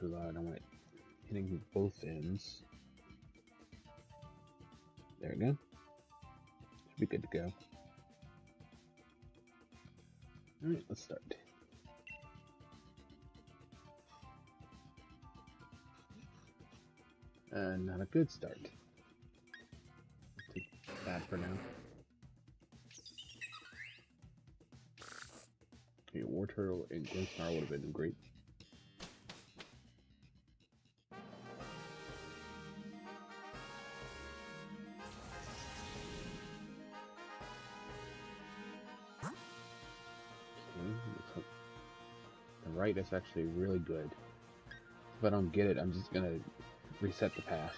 too loud. I want it hitting both ends. There we go. Should be good to go. Alright, let's start. Not a good start. Take that for now. Okay, War Turtle and Grimmsnarl would have been great. Okay, the right is actually really good. If I don't get it, I'm just gonna reset the path.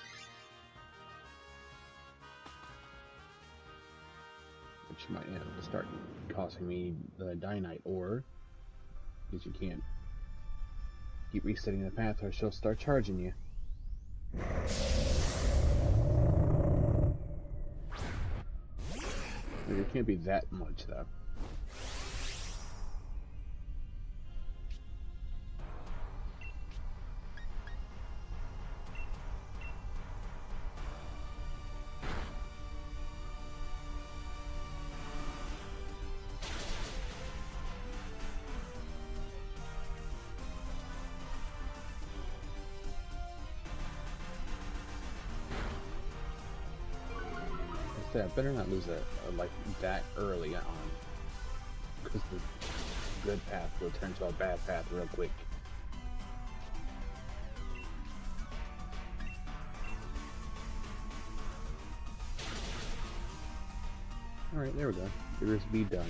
Which might start costing me the Dynite ore, because you can't keep resetting the path or she'll start charging you. It can't be that much though. I better not lose a life that early on, because the good path will turn to a bad path real quick. Alright, there we go. Vigorous Bee done.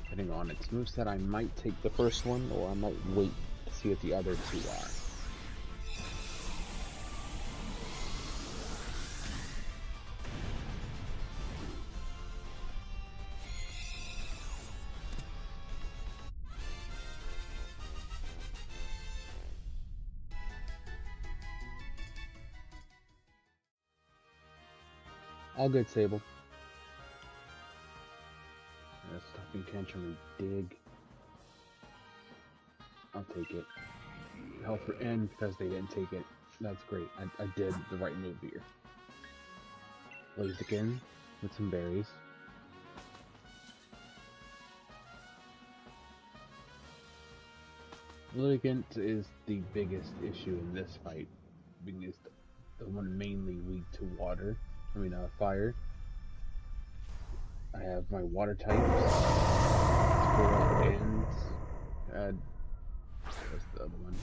Depending on its moveset, I might take the first one, or I might wait to see what the other two are. All good, Sable. Stopping Tantrum and Dig. I'll take it. Health for N because they didn't take it. That's great. I did the right move here. Blaziken with some berries. Blaziken is the biggest issue in this fight, being the one mainly weak to water. Fire. I have my water types. Squirrel and what's the other one?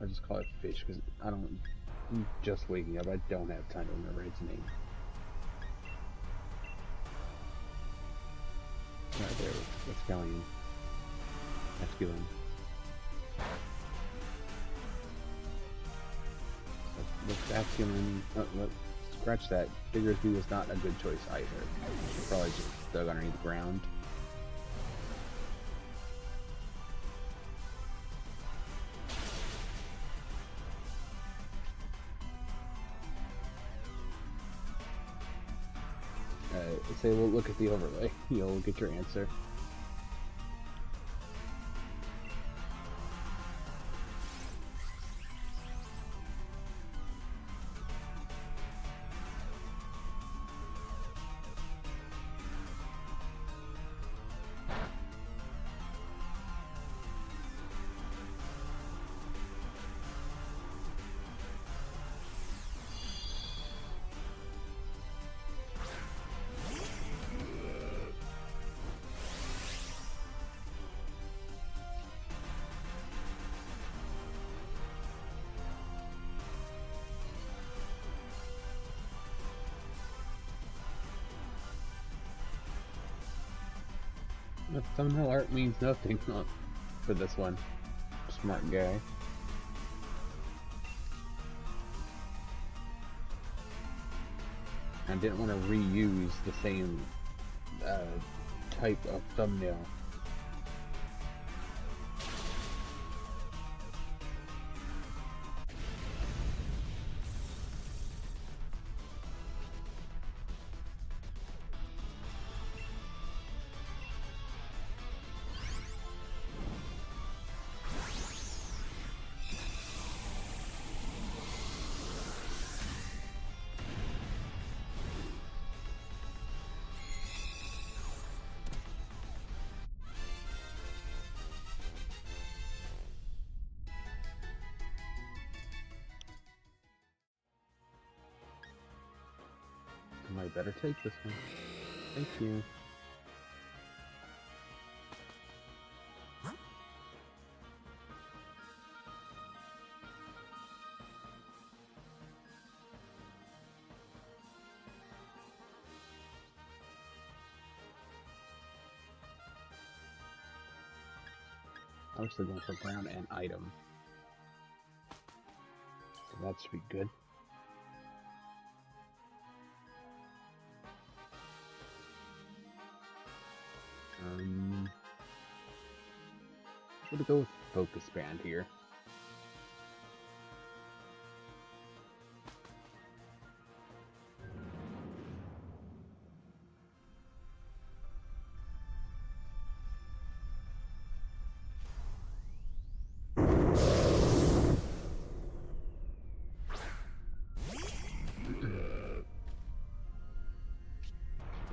I just call it Fish because I'm just waking up. I don't have time to remember its name. Right there, Escallion. Escallion. With Escallion, scratch that. Vigorous Bee was not a good choice either. She probably just dug underneath the ground. Say, well, look at the overlay. You'll get your answer. The thumbnail art means nothing for this one. Smart guy. I didn't want to reuse the same type of thumbnail. I better take this one. Thank you. I was still going for ground and item. So that should be good. I'm gonna go with Focus Band here.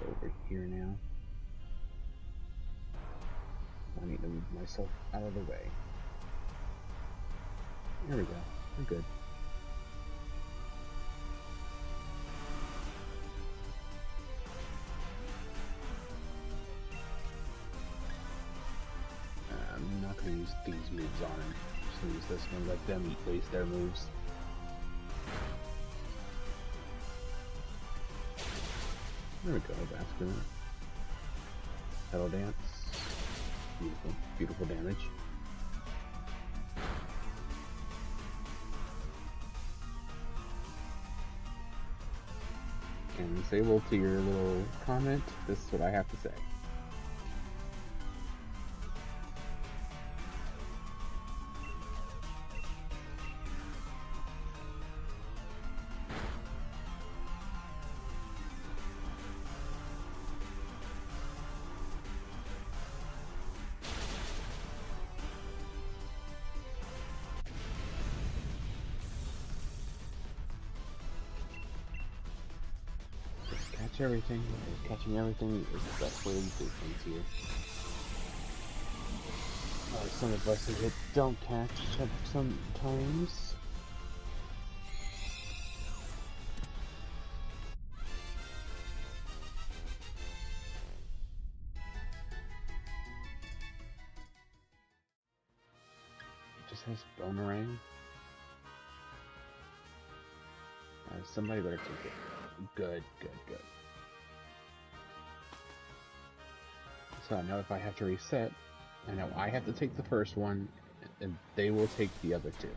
Over here now. I need to move myself out of the way. There we go. We're good. I'm not going to use these moves on him. I'm just going to use this one, let them waste their moves. There we go, Vascular. Petal Dance. Beautiful, beautiful damage. And Sable, to your little comment, this is what I have to say. Everything, catching everything is the best way to do things here. Some of us that don't catch sometimes. It just has Boomerang. Somebody better take it. Good, good, good. So I know if I have to reset, I know I have to take the first one, and they will take the other two.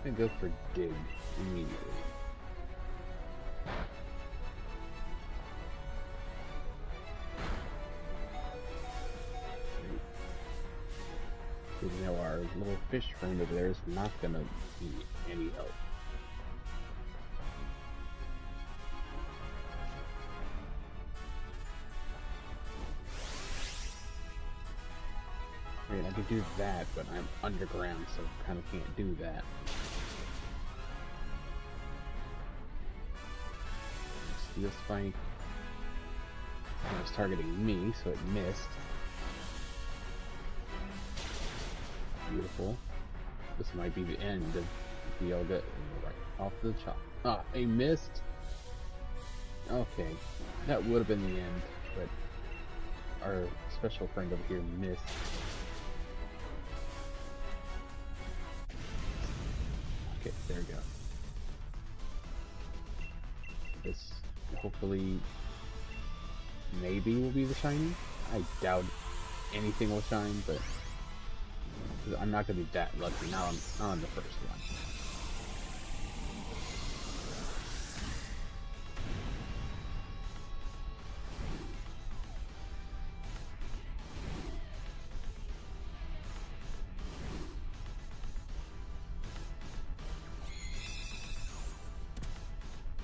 I go for dig immediately. You know, our little fish friend over there is not gonna be any help. I mean, I could do that, but I'm underground, so I kind of can't do that. Steel Spike. It was targeting me, so it missed. Beautiful. This might be the end of the Elga right off the chop. Ah, a missed. Okay, that would have been the end, but our special friend over here missed. Okay, there we go. This hopefully maybe will be the shiny. I doubt anything will shine, but I'm not gonna be that lucky. Not on the first one.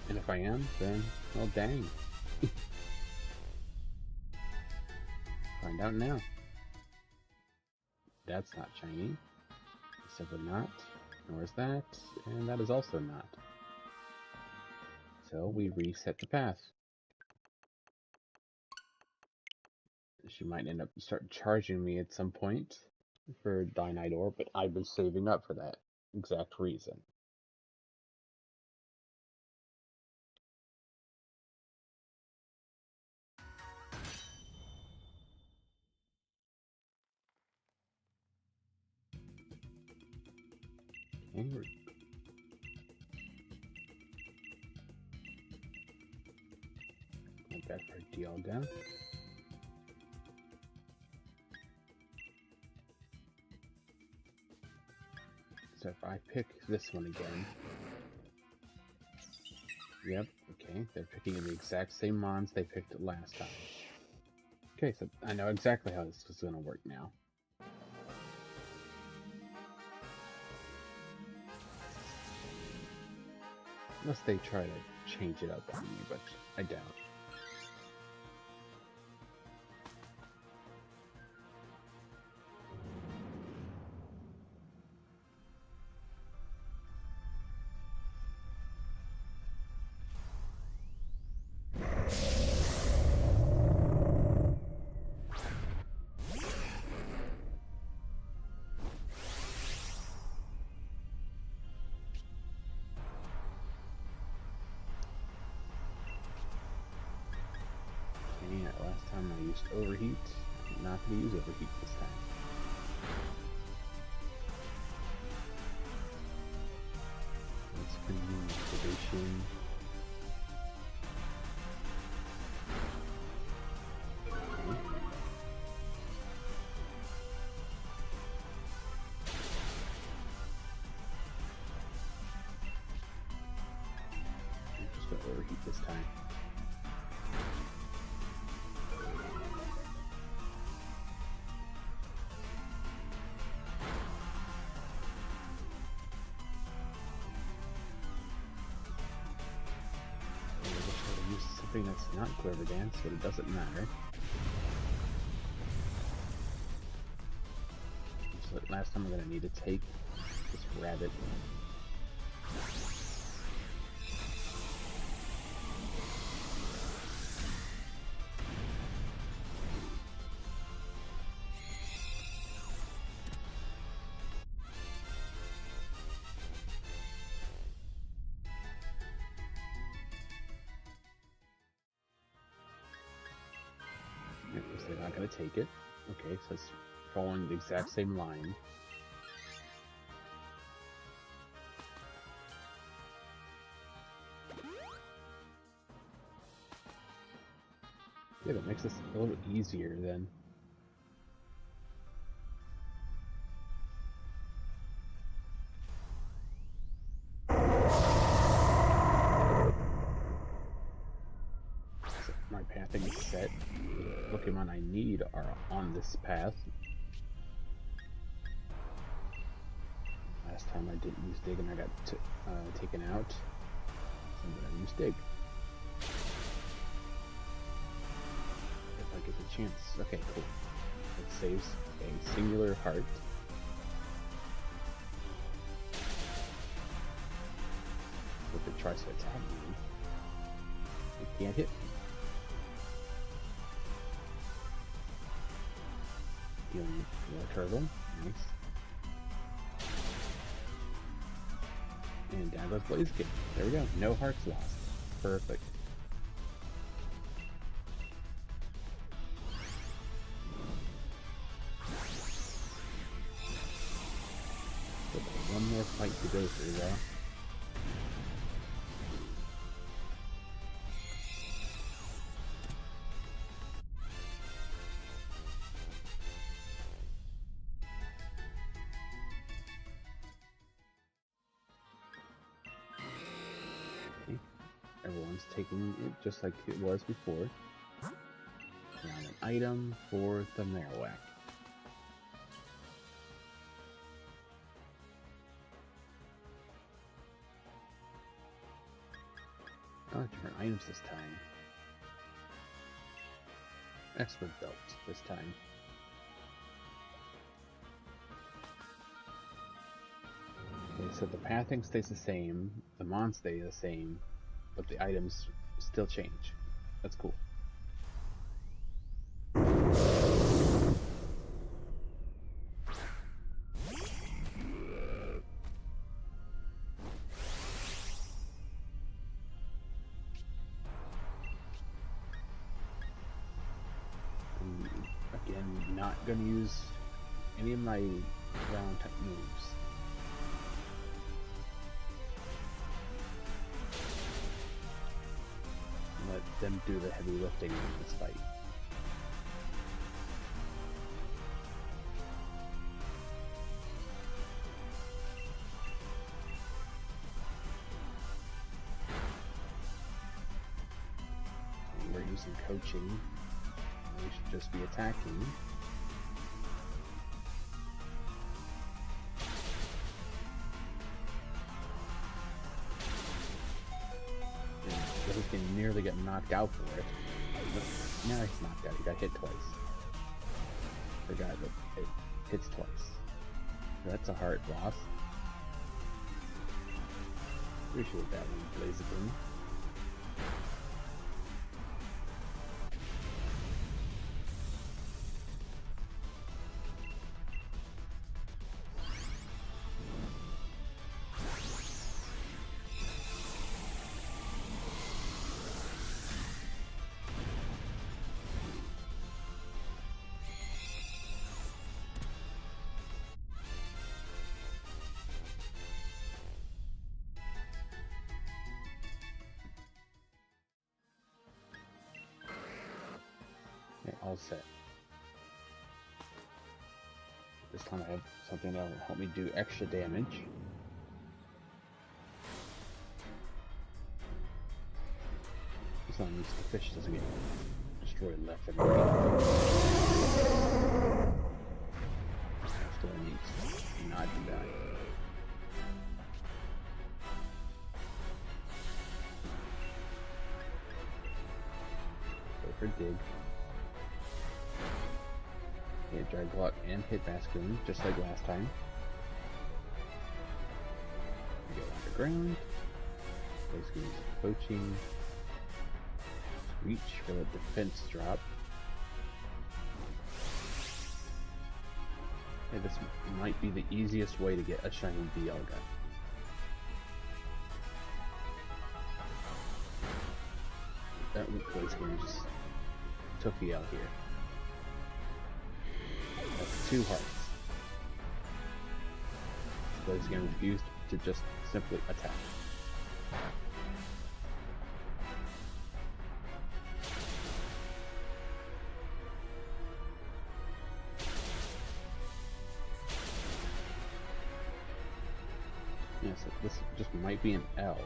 And if I am, then well, dang. Find out now. That's not shiny. Simply not. nor is that, and that is also not. So we reset the path. She might end up start charging me at some point for Dynite Ore, but I've been saving up for that exact reason. Okay, like that for Dialga. So if I pick this one again, yep, okay, they're picking the exact same mons they picked last time. Okay, so I know exactly how this is going to work now. Unless they try to change it up on me, but I doubt. Last time I used Overheat. I'm not going to use Overheat this time. Let's bring in Activation. I'm just going to Overheat this time. That's not Clover Dance, but it doesn't matter. So last time I'm going to need to take this rabbit. They're not going to take it. Okay, so it's following the exact same line. Yeah, that makes this a little bit easier then. So my pathing is set. The Pokemon I need are on this path. Last time I didn't use Dig and I got taken out. So I'm going to use Dig. If I get the chance. Okay, cool. It saves a singular heart. If it tries to attack me, it can't hit me. Healing more turtle. Nice. And down goes Blaziken. There we go. No hearts lost. Perfect. So one more fight to go through though. Everyone's taking it just like it was before. Now an item for the Marowak. Oh, different items this time. Expert belt this time. Okay, So the pathing stays the same, the mons stay the same, but the items still change. That's cool. Again, not gonna use any of my ground type moves. Let them do the heavy lifting in this fight. And we're using coaching. We should just be attacking. He can nearly get knocked out for it. But now he's knocked out. He got hit twice. Forgot that it hits twice. So that's a hard loss. Appreciate that one, Blaziken. Okay, all set. This time I have something that will help me do extra damage. This one means the fish doesn't get destroyed left and right. Still needs to not do that. Go for dig. Hit Draglock and hit Basculin, just like last time. Go underground. Basically poaching. Reach for the defense drop. Okay, this might be the easiest way to get a shiny Dialga. That Blaziken just took the L here. That's 2 hearts. Blaziken refused to just simply attack. Yes, this just might be an L,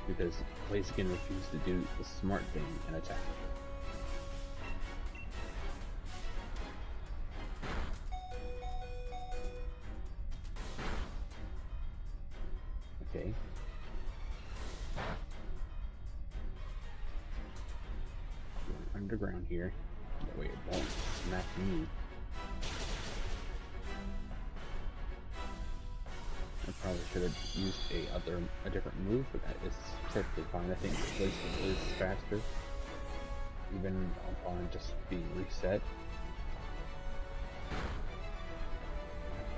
because Blaziken refused to do the smart thing and attack. Okay. Underground here. That way it won't smack me. I probably should have used a different move, but that is perfectly fine. I think Blaziken is faster, even upon just being reset.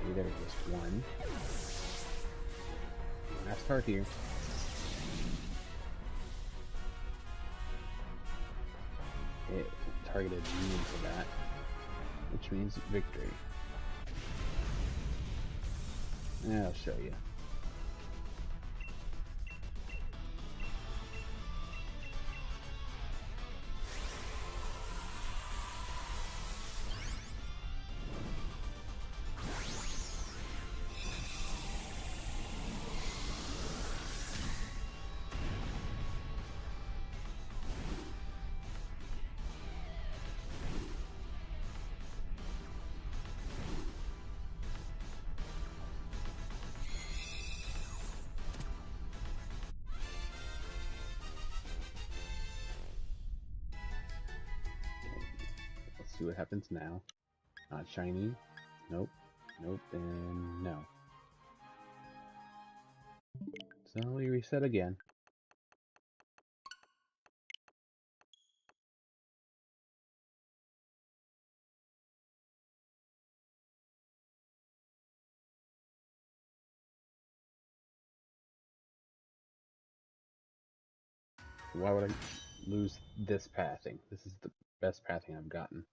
Okay, there was one. Last card here. It targeted me for that, which means victory. Yeah, I'll show you. See what happens now. Not shiny. Nope. Nope. And no. So we reset again. Why would I lose this pathing? This is the best pathing I've gotten.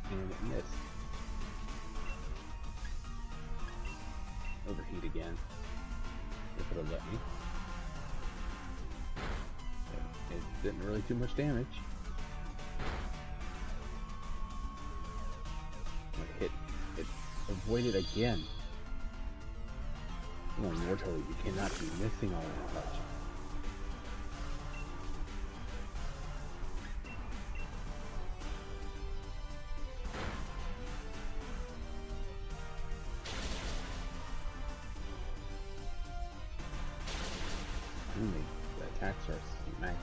And it missed. Overheat again. If it'll let me. It didn't really do much damage. It avoided again. Come on, Mortally, you cannot be missing all that much. The attacks are smacking.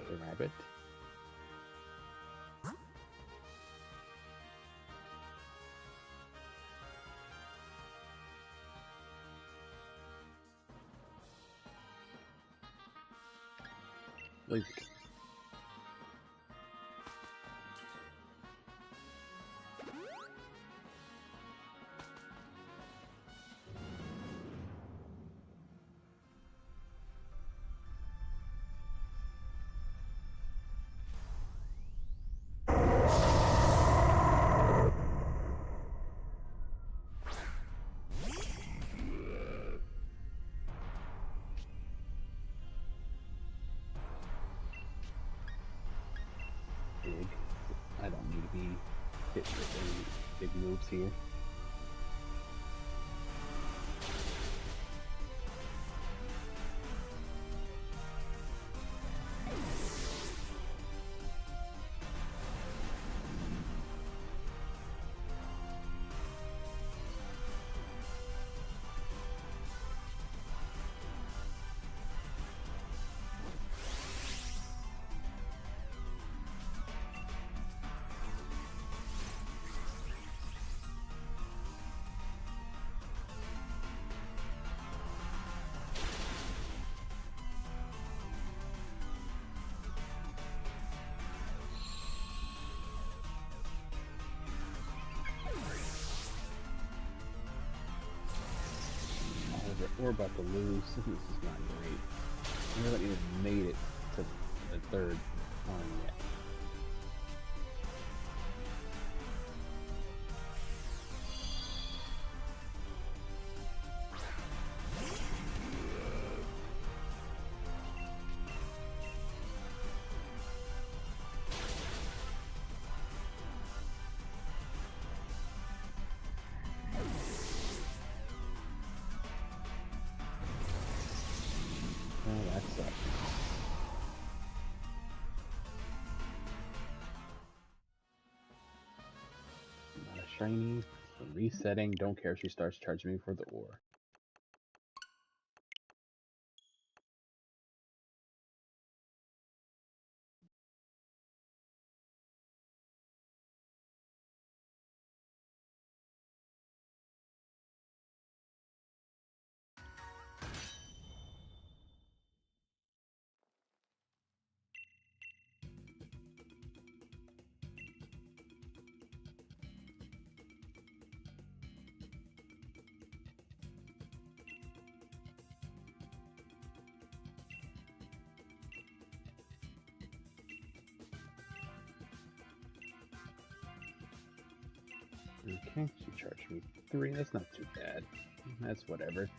The rabbit. Lazy. Big. I don't need to be hit with any big moves here. We're about to lose. This is not great. We haven't even made it to the third one yet. Oh, that sucks. Not a shiny. So resetting. Don't care if she starts charging me for the ore. Okay, she charged me 3. That's not too bad. That's whatever.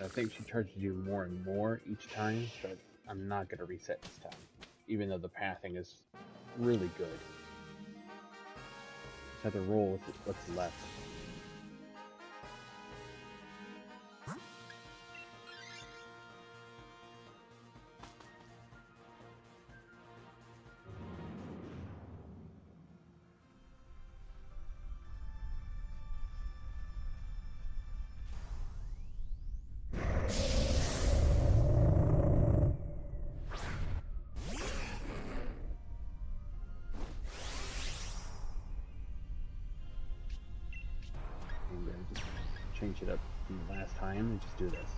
I think she charges you more and more each time, but I'm not going to reset this time, even though the pathing is really good. Just have to roll with what's left. I'm going to just change it up from last time and just do this.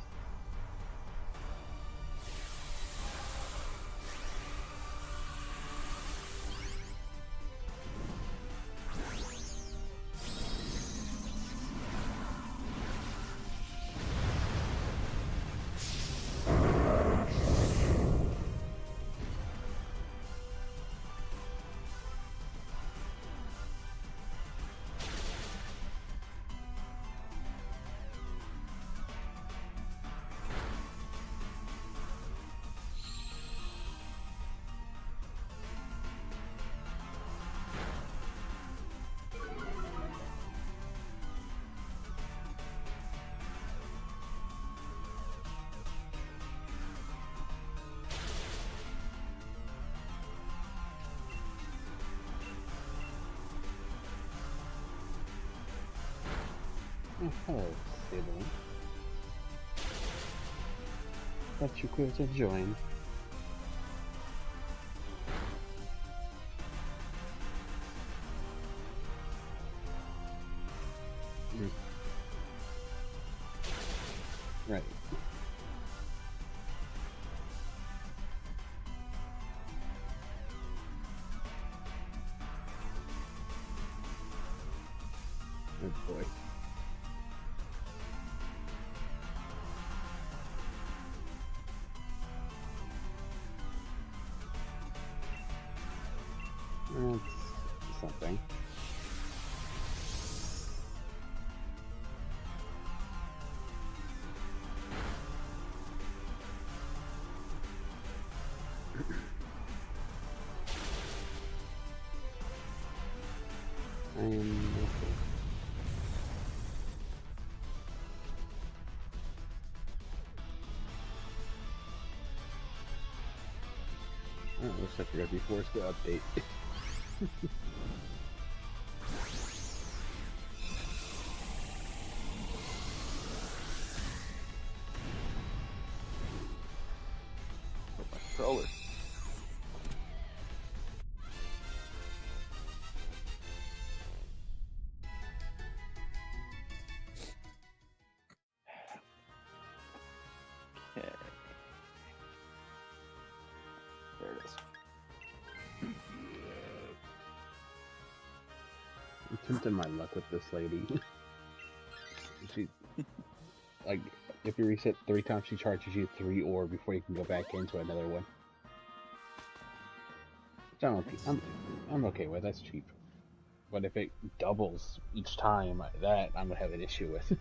Oh, hello, sibling. Thought you could have joined. Right. Oh boy. That's something. I am okay. Oh, looks like you're gonna be forced to update. Controller. Okay. There it is. I'm tempting my luck with this lady. She, like, if you reset 3 times, she charges you 3 ore before you can go back into another one. Which I'm okay with. That's cheap. But if it doubles each time, that I'm gonna have an issue with.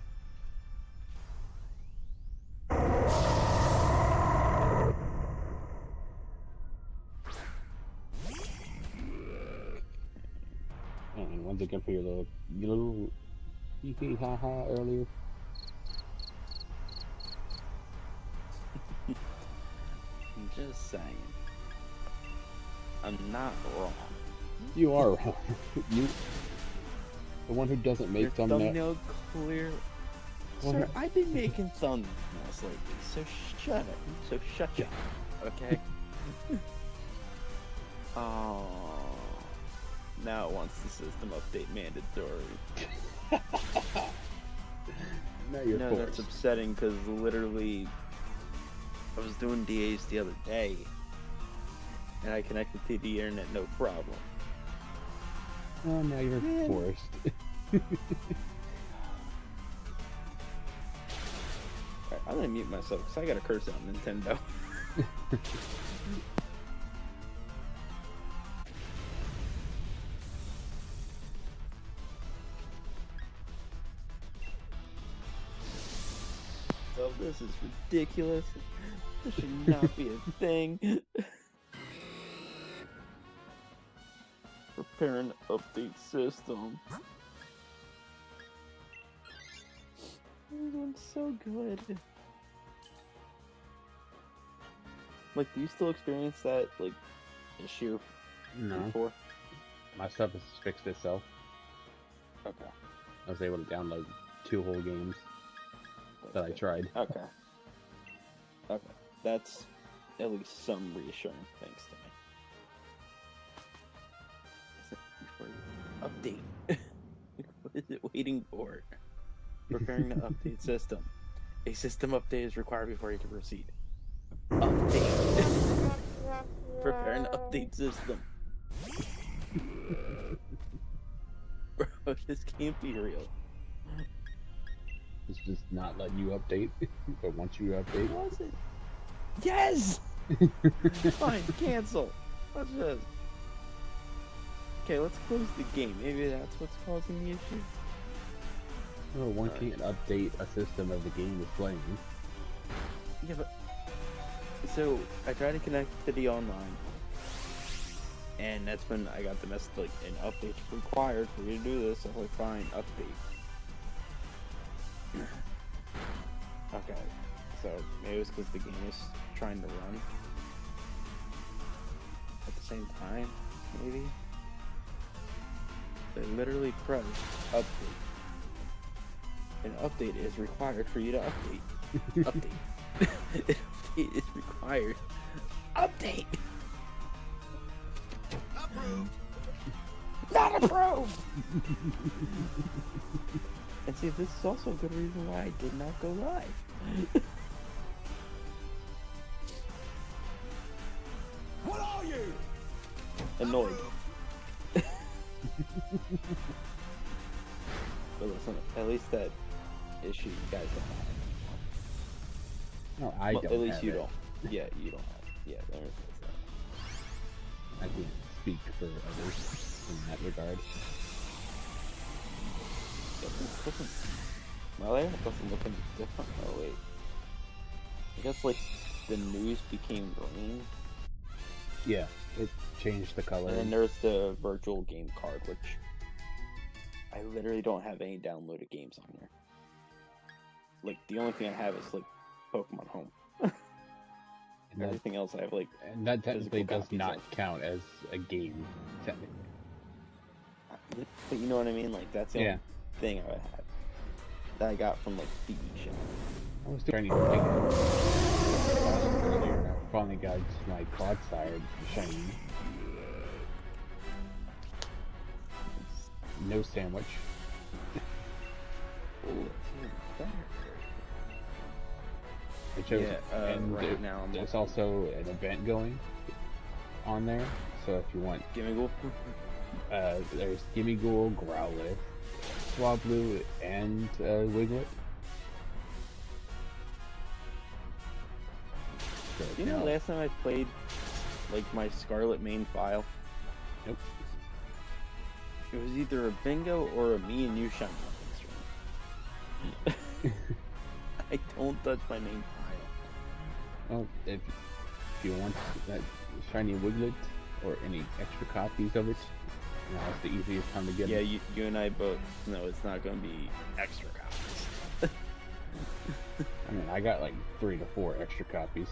And once again for your little hee hee ha ha earlier. I'm just saying. I'm not wrong. You are wrong. You, the one who doesn't make Your thumbnail clear. Sir, I've been making thumbnails lately, so shut up. So shut up, okay? Oh, now it wants the system update mandatory. Now you're No, forced. that's upsetting because literally I was doing DAs the other day and I connected to the internet no problem. Oh, now you're forced. Alright, I'm gonna mute myself because I gotta curse out Nintendo. So this is ridiculous. This should not be a thing. Prepare an update system. You're doing so good. Like, do you still experience that, like, issue No, before? my stuff has fixed itself. Okay. I was able to download 2 whole games that I tried. Okay. Okay. That's at least some reassuring things to me. Before you update. What is it waiting for? Preparing the update system. A system update is required before you can proceed. Update. Prepare an update system. Bro, this can't be real. It's just not letting you update. But once you update, Was it? Yes! Fine, cancel. What's this? Okay, let's close the game. Maybe that's what's causing the issue. no, one can't update a system of the game is playing. Yeah, but so I tried to connect to the online, and that's when I got the message like an update's required for you to do this. So I'm like, fine, update. Okay, so maybe it was because the game is trying to run at the same time, maybe. They literally press update. An update is required for you to update. Update. An update is required. Update! Approved. Not approved! And see, this is also a good reason why I did not go live. What are you? Annoyed. But listen, at least that issue you guys don't have. No, I Well, don't. at least have you it. don't. Yeah, you don't have. Yeah, there is that. I can't speak for others in that regard. Well, there doesn't look any different. Oh wait, I guess like the news became green, Yeah, it changed the color. and then there's the virtual game card, which I literally don't have any downloaded games on here. Like the only thing I have is like Pokemon Home. and, that, Everything else I have like. and that technically physical does copies not of. count as a game, technically. But you know what I mean? Like that's the Yeah. only thing I had that I got from like the eShop. I was trying to think earlier. I finally got my Clodsire shiny. No sandwich. Ooh, it's even better. It shows, Yeah, and right now I'm there's looking. also an event going on there. So if you want, Gimme Ghoul. There's Gimmighoul, Growlithe, Swablu, and Wiglet. So You know, now- last time I played, like, my Scarlet main file, Nope. it was either a bingo or a me and you shiny weapons stream. I don't touch my main file. Well, if you want that shiny Wiglet or any extra copies of it, now it's the easiest time to get Yeah, it. you and I both know it's not going to be extra copies. I mean, I got like 3 to 4 extra copies.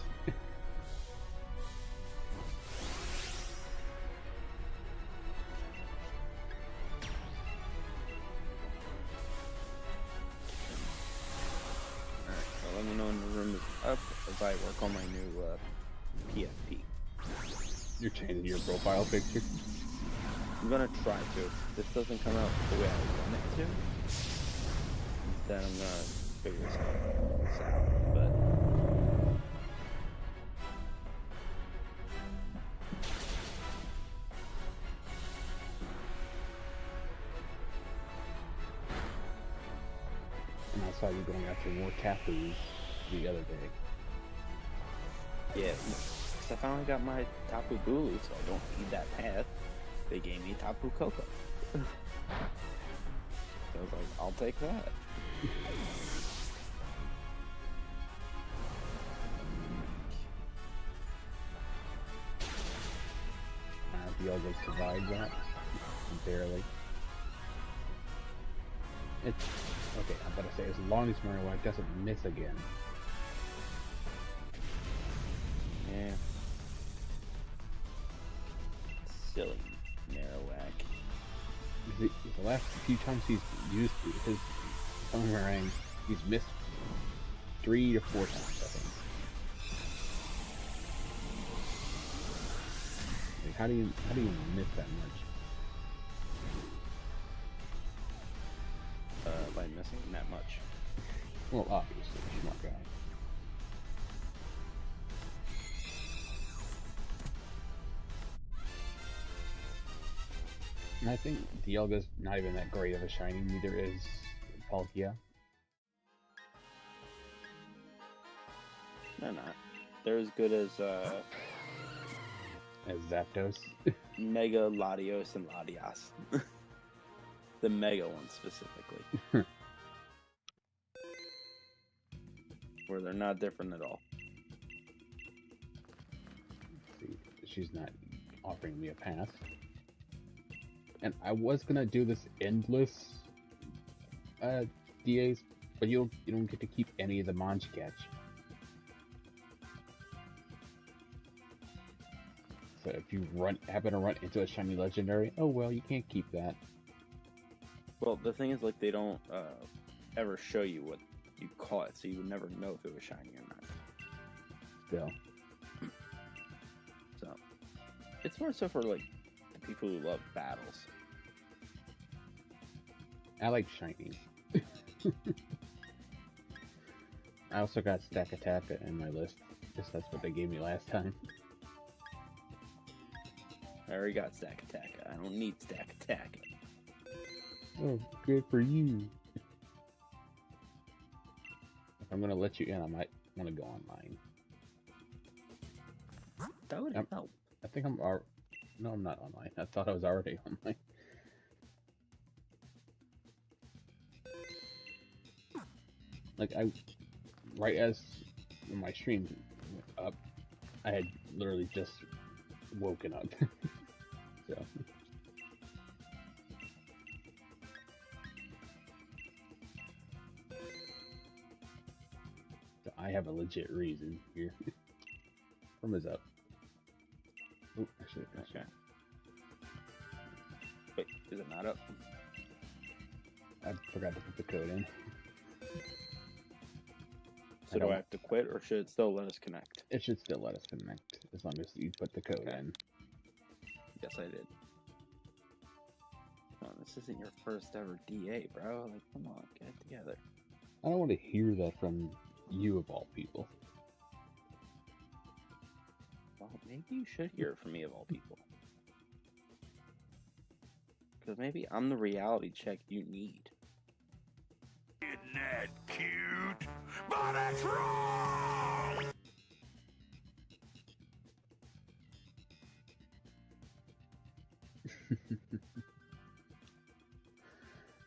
Alright, so let me know when the room is up as I work on my new PFP. You're changing your profile picture. I'm gonna try to. If this doesn't come out the way I want it to, then I'm gonna figure this out. But And I saw you going after more Tapus the other day. yeah, 'cause I finally got my Tapu Bulu, so I don't need that path. They gave me Tapu Koko. So I was like, I'll take that. Dialga survived that. Barely. It's okay, I'm about to say, as long as Marowak doesn't miss again. Yeah. Silly Marowak. The last few times he's used his Boomerang, he's missed 3 to 4 times, I think. Like, how do you miss that much? By missing that much. Well, obviously, smart guy. And I think Dialga's not even that great of a shiny, neither is Palkia. They're not. They're as good as As Zapdos. Mega Latios and Latias. The Mega one specifically. Where they're not different at all. See, she's not offering me a pass. And I was gonna do this endless DAs, but you don't get to keep any of the Mons catch. So if you happen to run into a shiny legendary, oh well, you can't keep that. Well, the thing is, like, they don't ever show you what you caught, so you would never know if it was shiny or not. Still, So, it's more so for, like, the people who love battles. I like shiny. I also got Stack Attack in my list, because that's what they gave me last time. I already got Stack Attack. I don't need Stack Attack. Oh, good for you. If I'm gonna let you in, I might want to go online. That would Yep. help. I think I'm no, I'm not online. I thought I was already online. Like right as my stream went up, I had literally just woken up. So. So I have a legit reason here. From is up. Oh, actually, Okay. Wait, is it not up? I forgot to put the code in. So do I have to quit, or should it still let us connect? It should still let us connect as long as you put the code Okay. in. Yes, I did. Oh, this isn't your first ever DA, bro. Like, come on, get it together. I don't want to hear that from you of all people. Well, maybe you should hear it from me of all people. Because maybe I'm the reality check you need. Isn't that cute? But it's wrong!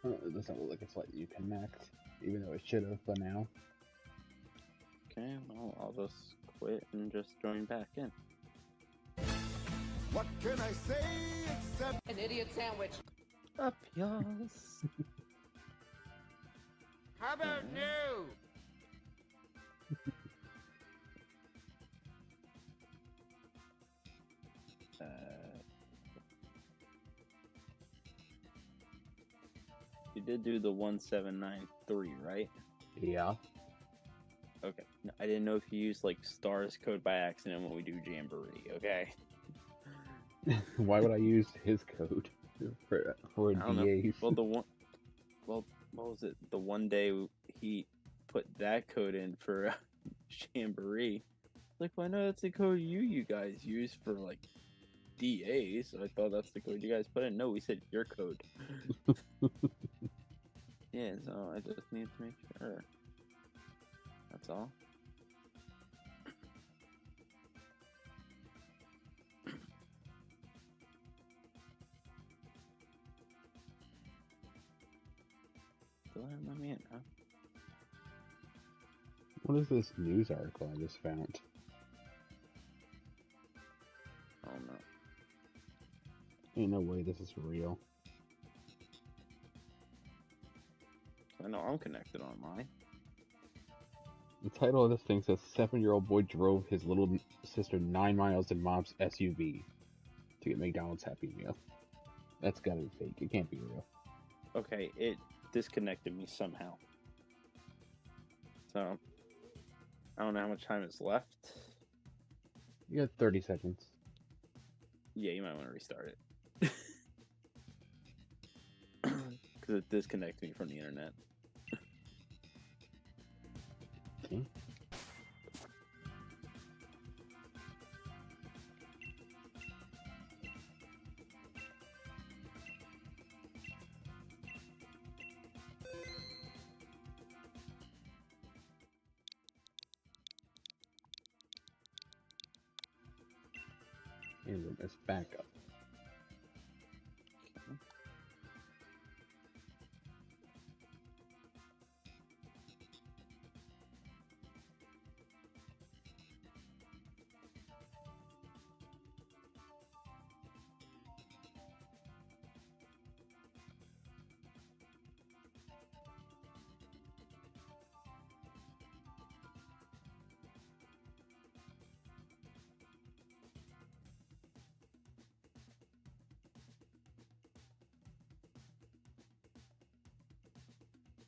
It doesn't look like it's letting you connect, even though it should have by now. Okay, well, I'll just quit and just join back in. What can I say except An idiot sandwich. Up, y'alls. How about new? You did do the 1793, right? Yeah. Okay. No, I didn't know if you used like stars code by accident when we do Jamboree, okay? Why would I use his code for I don't know. DAs? Well, what was it? The one day he put that code in for Jamboree. Like, well, I know that's the code you guys use for like DA, so I thought that's the code you guys put in. No, we said your code. Yeah, so I just need to make sure. That's all. Still haven't let me in, huh? What is this news article I just found? Oh no. Ain't no way this is real. I know I'm connected online. The title of this thing says 7-year-old boy drove his little sister 9 miles in mom's SUV to get McDonald's Happy Meal. That's gotta be fake. It can't be real. Okay, it disconnected me somehow. So, I don't know how much time is left. You got 30 seconds. Yeah, you might want to restart it. Because it disconnected me from the internet. Okay. And then it's back up.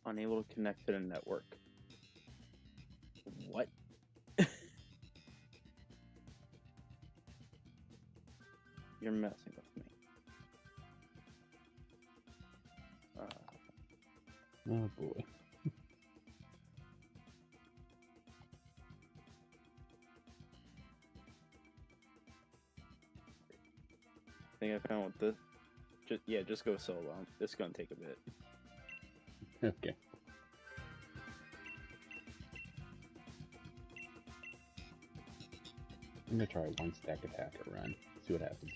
Unable to connect to the network. What? You're messing with me. Oh boy. I think I found what this. Just go solo. It's gonna take a bit. Okay. I'm gonna try one stack attack at run. See what happens.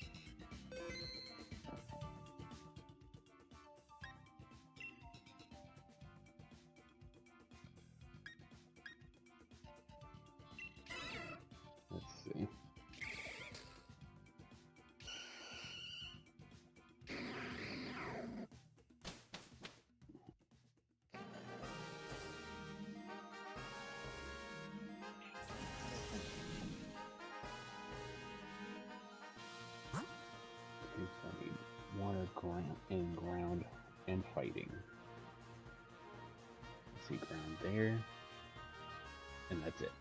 Let's see. Okay, so I need water, ground, and fighting. Let's see, ground there. And that's it.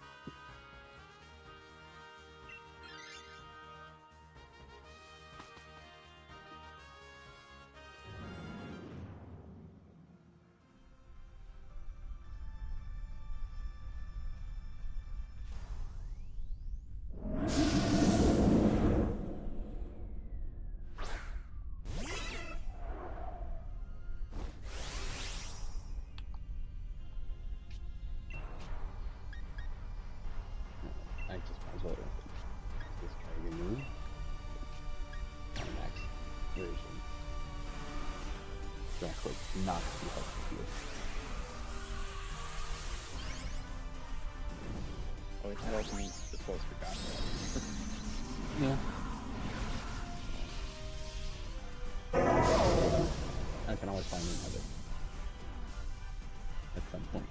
Dracula not too helpful here. Oh, wait, that also means the pulse forgot. Yeah. I can always find another. At some point.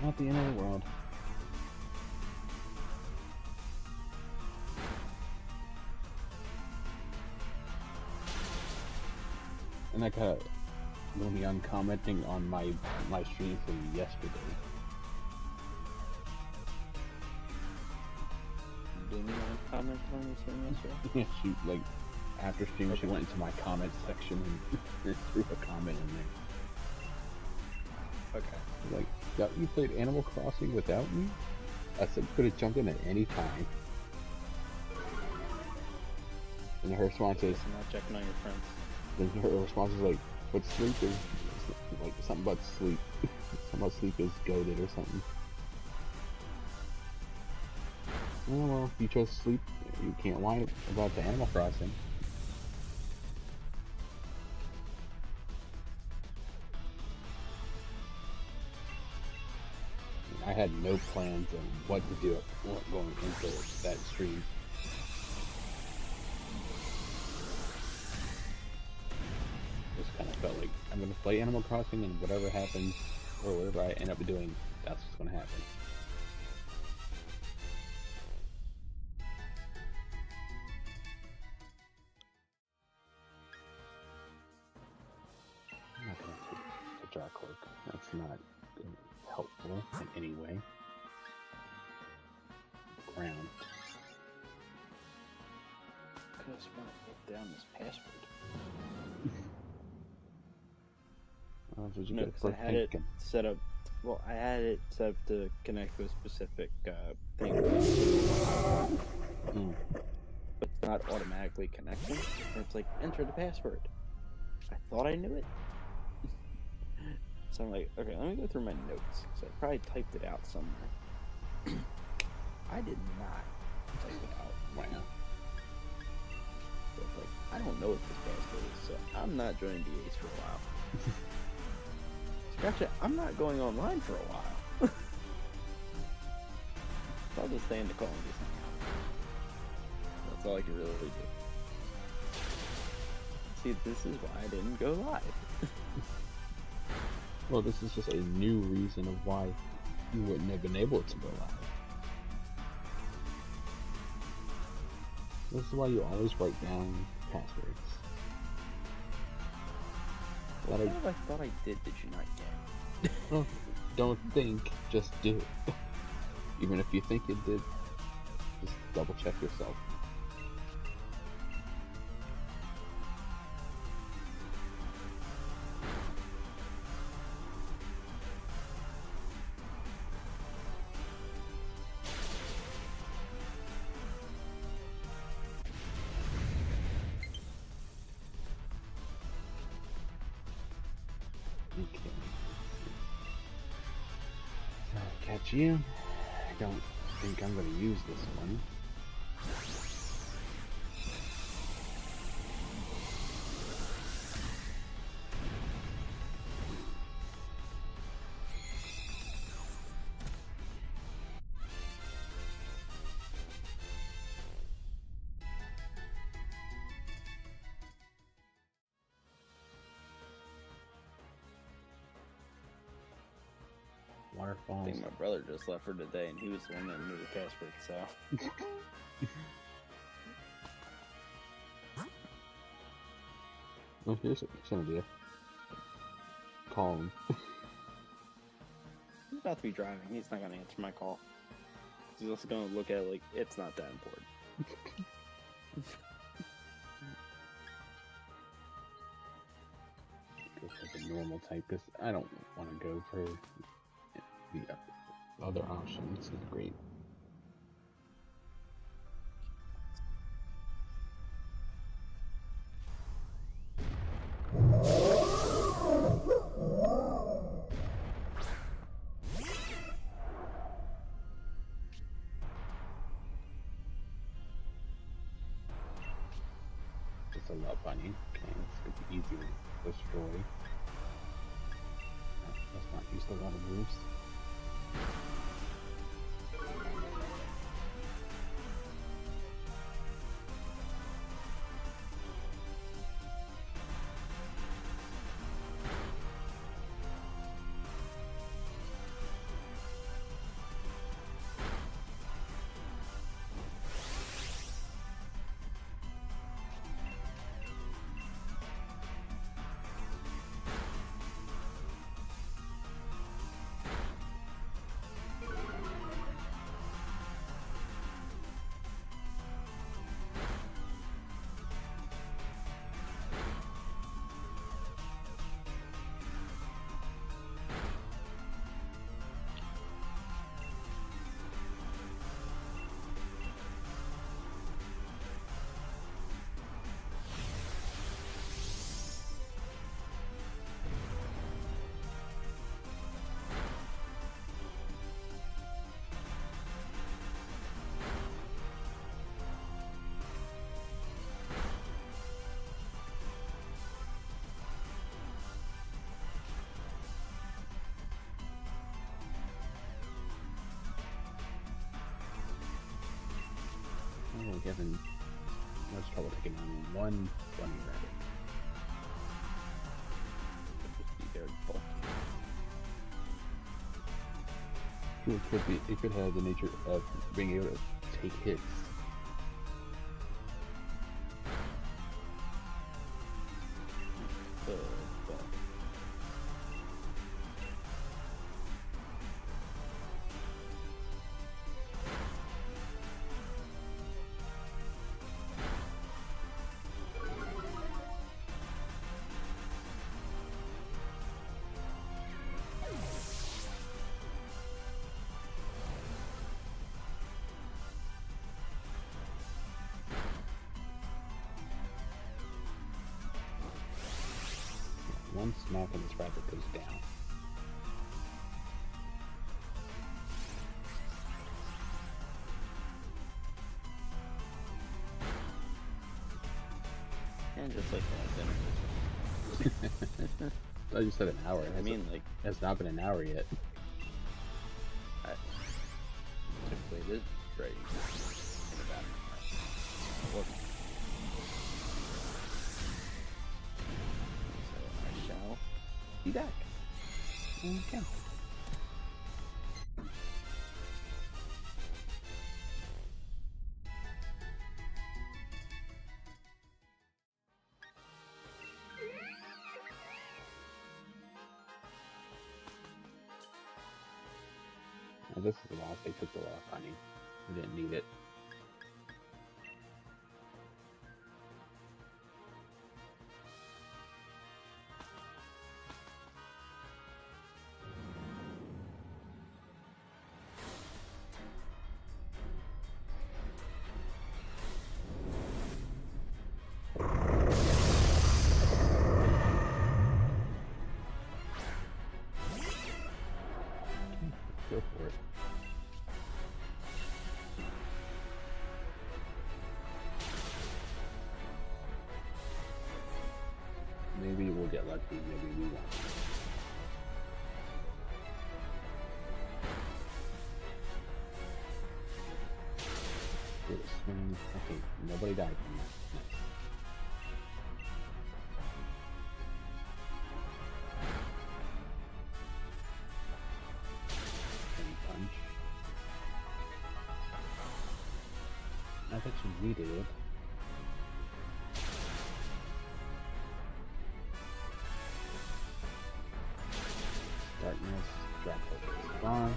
Not the end of the world. And I got will be uncommenting on my stream from yesterday. Didn't you want to comment on this thing yesterday? Yeah, she like after stream she went into my comment section and threw a comment in there. Okay. Like, yeah, you played Animal Crossing without me? I said could have jumped in at any time. And her response is I'm not checking on your friends. then her response is like, but sleep is like something about sleep. Something about sleep is goaded or something. Oh well, if you chose sleep, you can't whine about the Animal Crossing. I had no plans on what to do going into that stream. Just kind of felt like I'm gonna play Animal Crossing and whatever happens or whatever I end up doing, that's what's gonna happen. I'm not gonna take the Dark Cloak. That's not helpful in any way. Ground. Could have sworn I wrote down this password. Oh, did you No, get because I had it set up. Well, I had it set up to connect to a specific thing, Mm. but it's not automatically connecting. And it's like enter the password. I thought I knew it, so I'm like, okay, let me go through my notes because I probably typed it out somewhere. I did not type it out. Wow. So it's like I don't know what this password is, so I'm not joining DAs for a while. Gotcha. I'm not going online for a while. So I'll just stay in the call and just hang out. That's all I can really do. See, this is why I didn't go live. Well, this is just a new reason of why you wouldn't have been able to go live. This is why you always write down passwords. What have I thought I did you not get? Well, don't think, just do. Even if you think you did, just double check yourself. Okay. So, catch you. I don't think I'm going to use this one. I Waterfalls. think my brother just left for today, and he was the one that knew the password, so. Well, here's an idea. Call him. He's about to be driving. He's not going to answer my call. He's also going to look at it like, it's not that important. Go for the normal type because I don't want to go for the other options. It's great. That's a love bunny. Okay, this could be easy to destroy. No, let's not use the water moves. Oh, having much trouble taking on one bunny rabbit. Just be very bulky. It could have the nature of being able to take hits. But One smack and this rabbit goes down. and just like that, I just said an hour. I mean, like, It's not been an hour yet. typically it is right in about an hour. Well, so I shall be back. Okay. Now this is the last they took the lot of honey. We didn't need it. Go for it. Maybe we'll get lucky, maybe we won't. Good swing. Okay, nobody died from that. Nice. Penny punch. Not that you needed it. Darkness, drop focus on.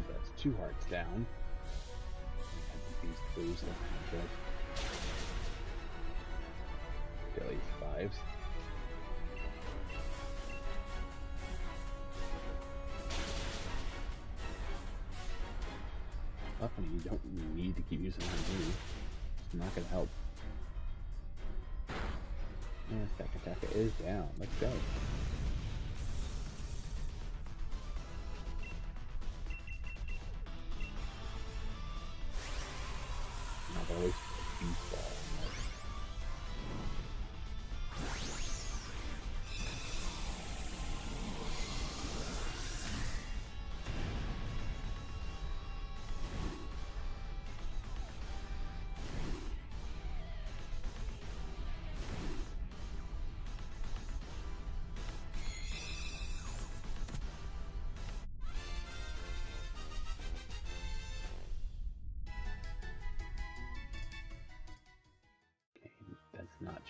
That's 2 hearts down. These boosts looking good. Get at least 5s. Luckily, you don't need to keep using that move. It's not gonna help. Yeah, Stack Attacker is down. Let's go.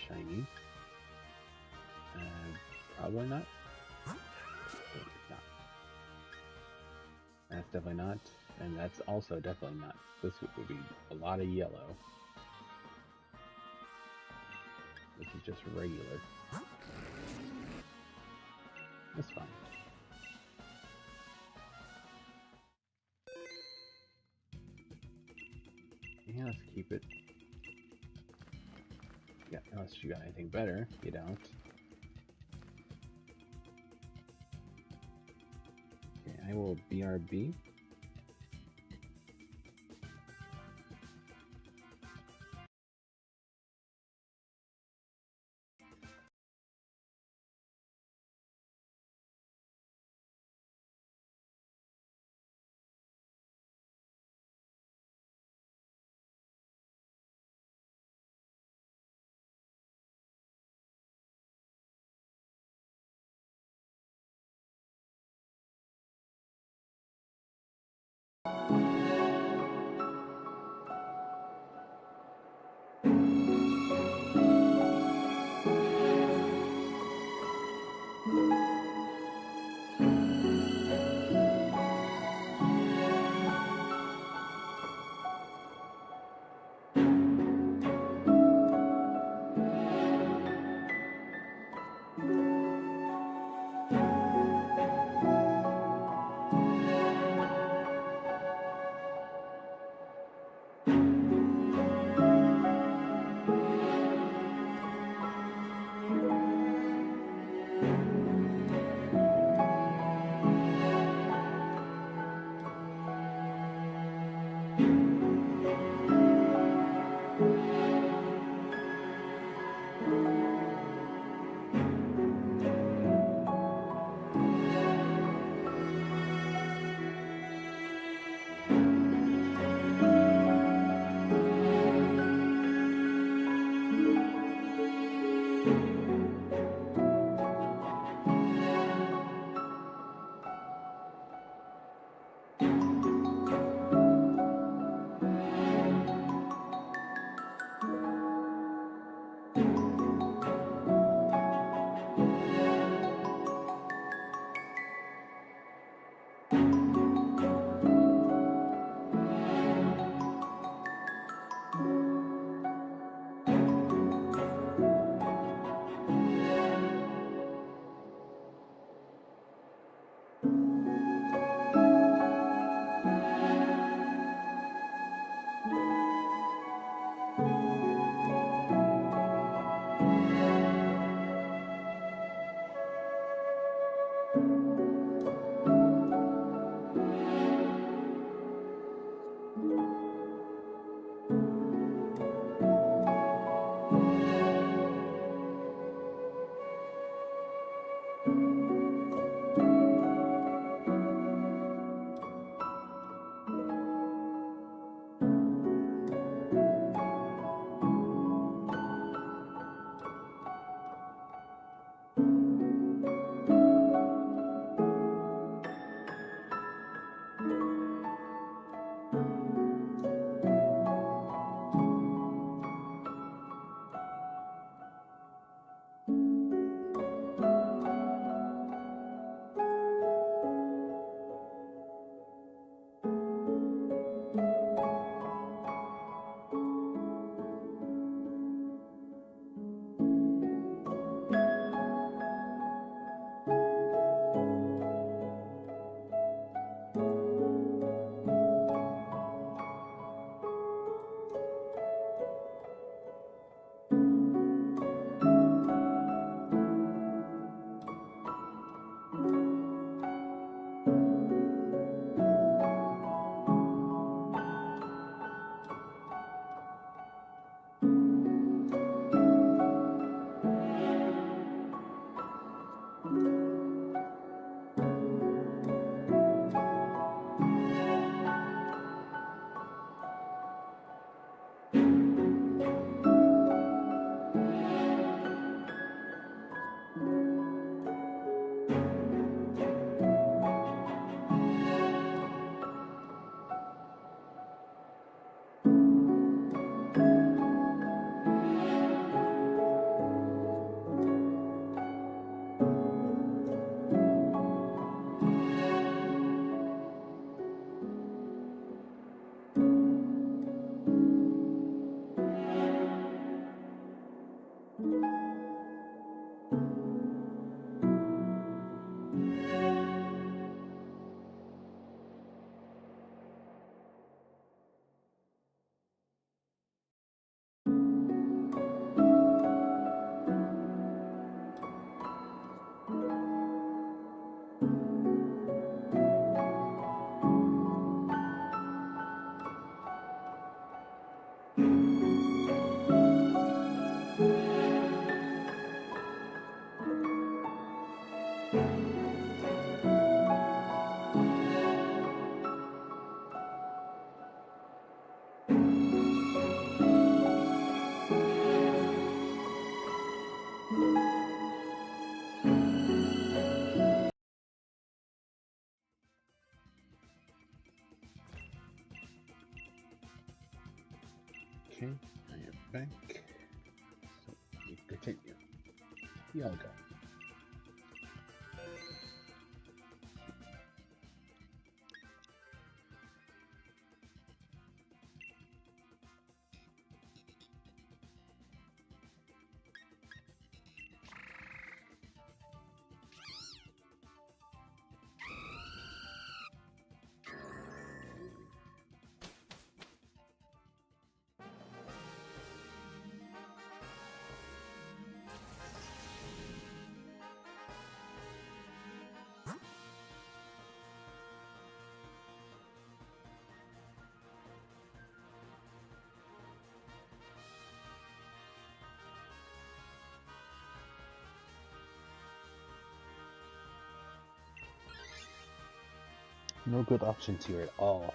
shiny. Probably not. Not. That's definitely not. And that's also definitely not. This would be a lot of yellow. This is just regular. That's fine. Yeah, let's keep it. Yeah, unless you got anything better, you don't. Okay, I will BRB. Okay, I am back. So we continue. Yoga. No good options here at all.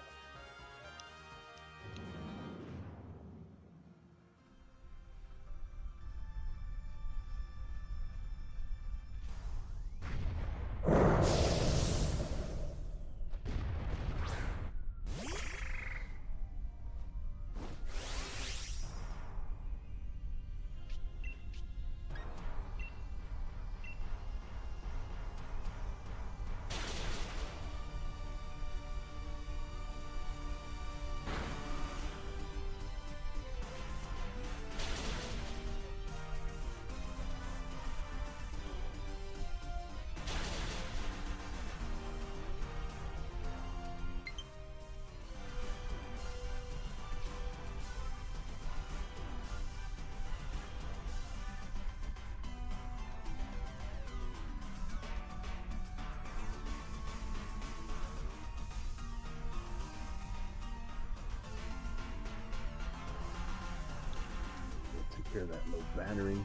Take care of that low battery.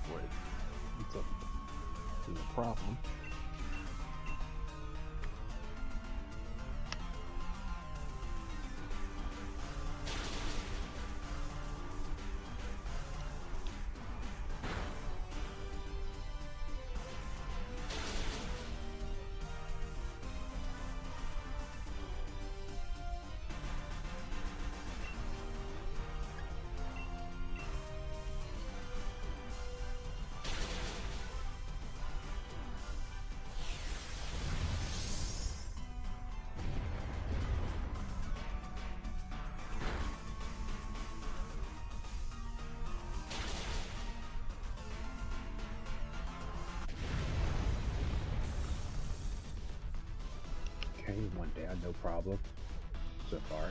Boy, it's a problem. Okay, one down, no problem. So far.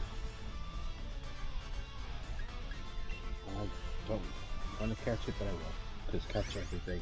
I don't want to catch it, but I will. Just catch everything.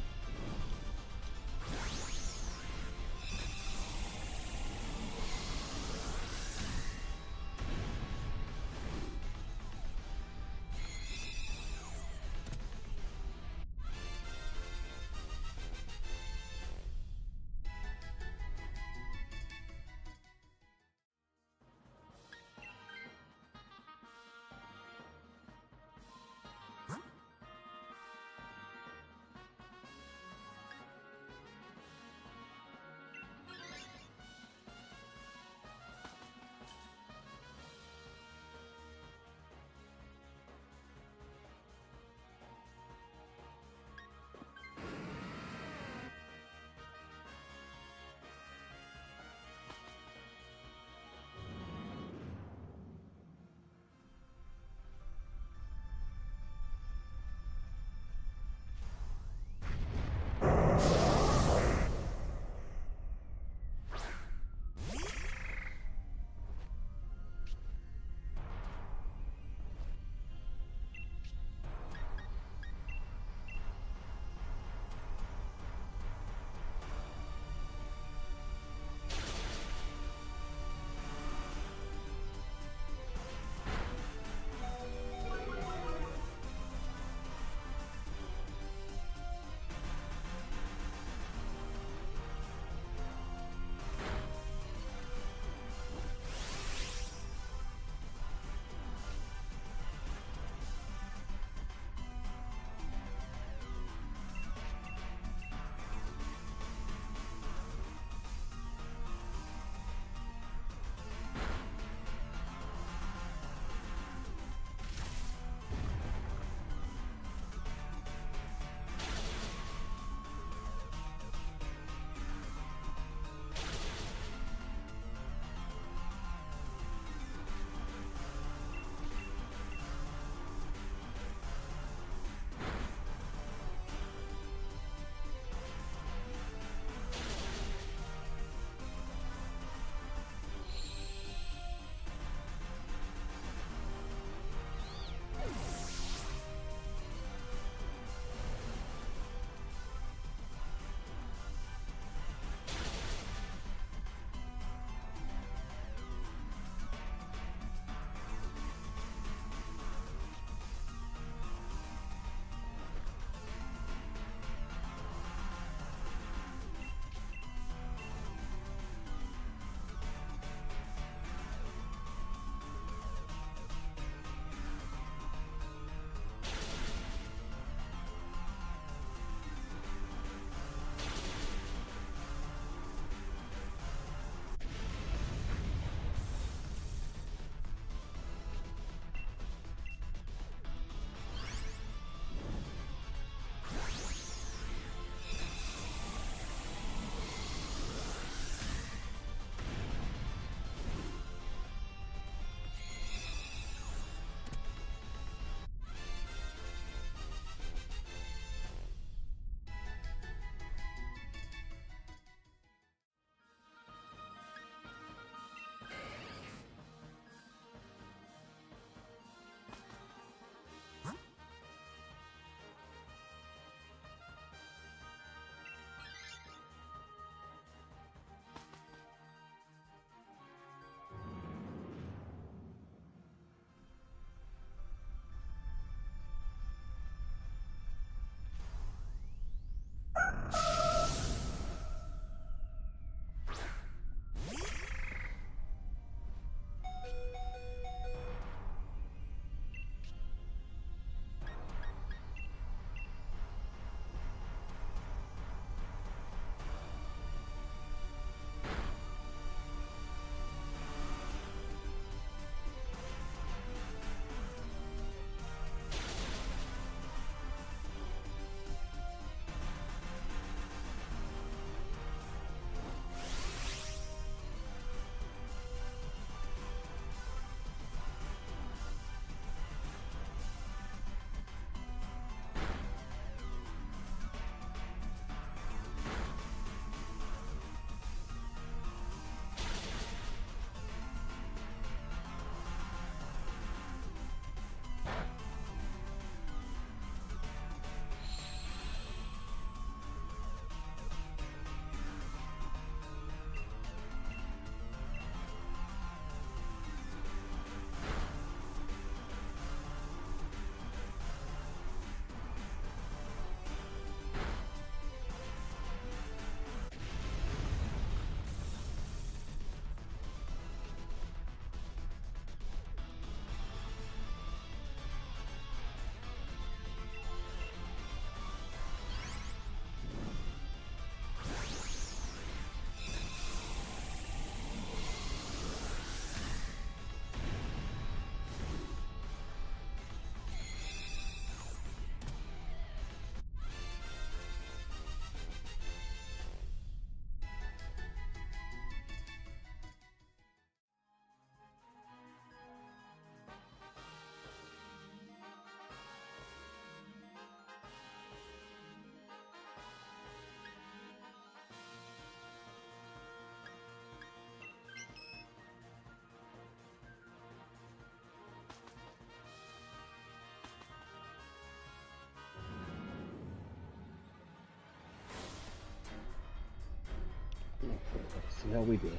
see how we do.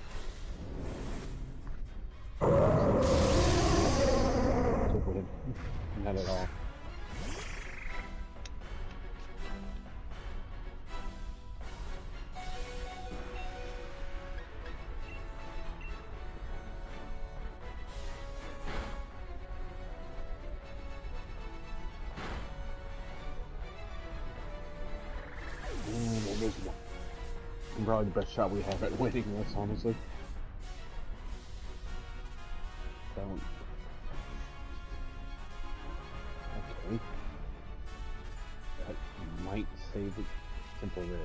Not at all. Probably the best shot we have at winning this, honestly. Don't. Okay. That might save it. Simple rarely.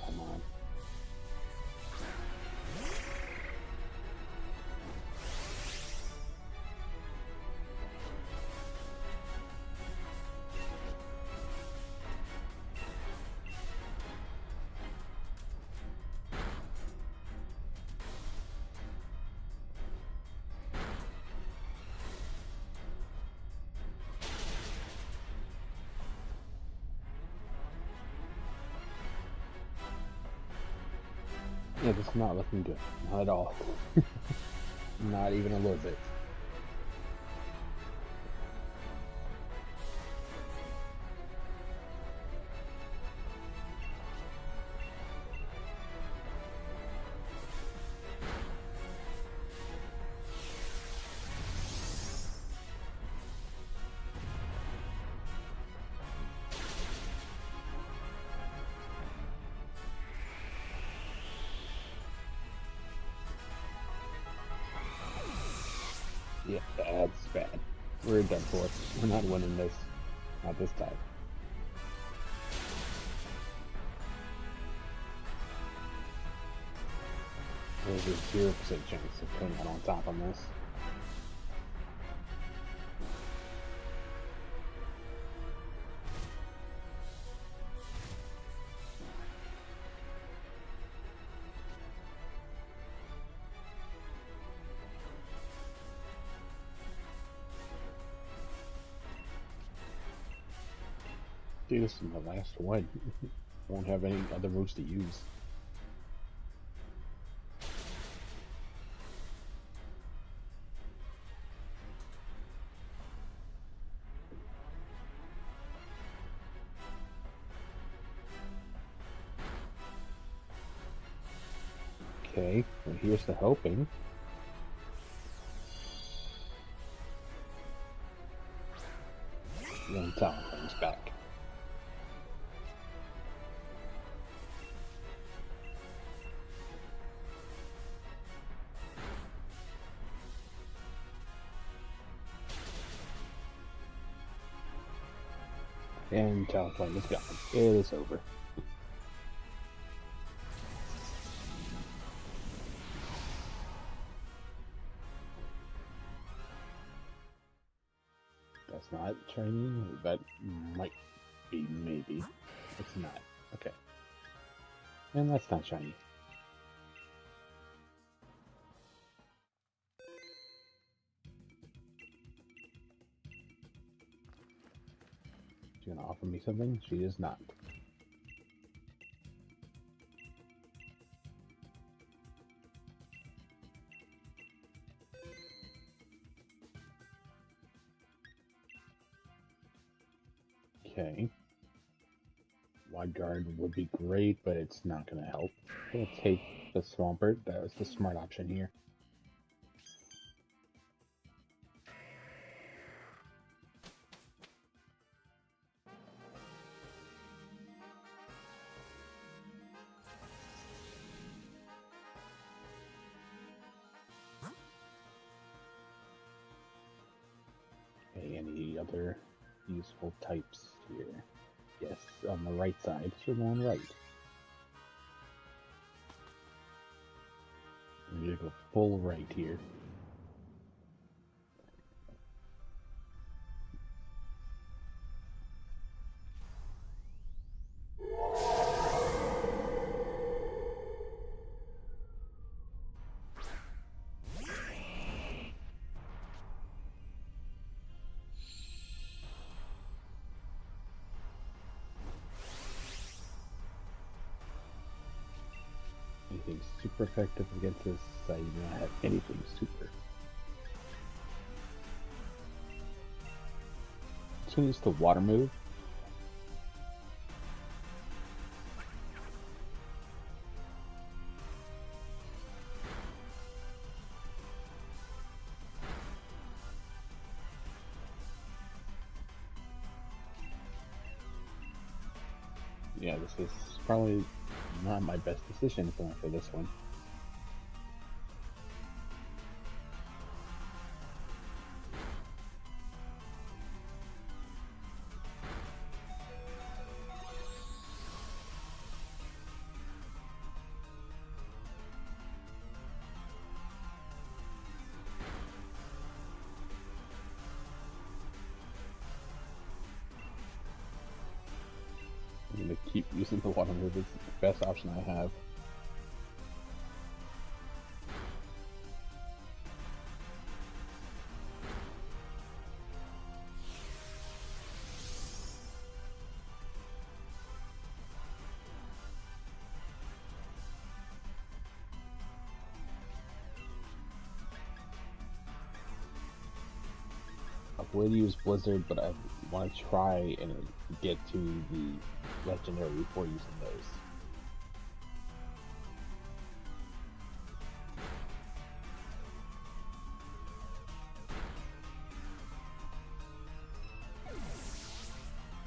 Come on. Yeah, this is not looking good. Not at all. Not even a little bit. Yeah, that's bad. We're done for. We're not winning this. Not this time. There's a 0% chance of coming out on top on this. Dude, this is my last one. Won't have any other moves to use. Okay, well here's the hoping. Then Talon comes back. And Talon is gone. It is over. That's not shiny. That might be, maybe. It's not. Okay. And that's not shiny. She's gonna offer me something? She is not. Okay. Wide guard would be great, but it's not gonna help. I'm gonna take the Swampert. That was the smart option here. Okay, any other useful types here? Yes, on the right side. So go on right. I'm gonna go full right here. anything super effective against this. I do not have anything super. Just gonna use the water move. Yeah, this is probably not my best decision going for this one. I'm gonna keep using the water move. It's the best option I have. I would use Blizzard, but I want to try and get to the legendary before using those.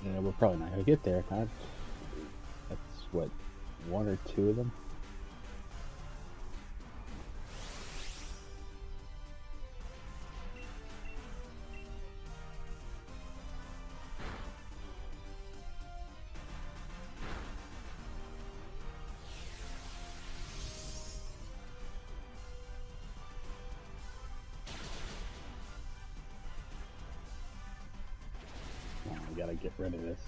Yeah, we're probably not gonna get there. That's what, one or two of them. I gotta get rid of this.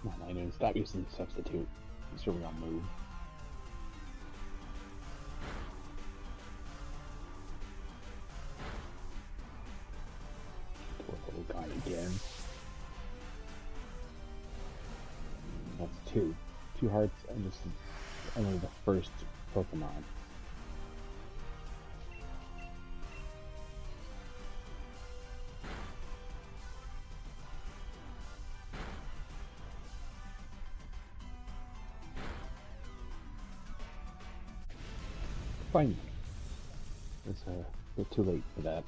Come on, I didn't stop using substitute. It's really on move. Poor little guy again. That's two. 2 hearts, and this is only the first Pokemon. Fine. It's a bit too late for that.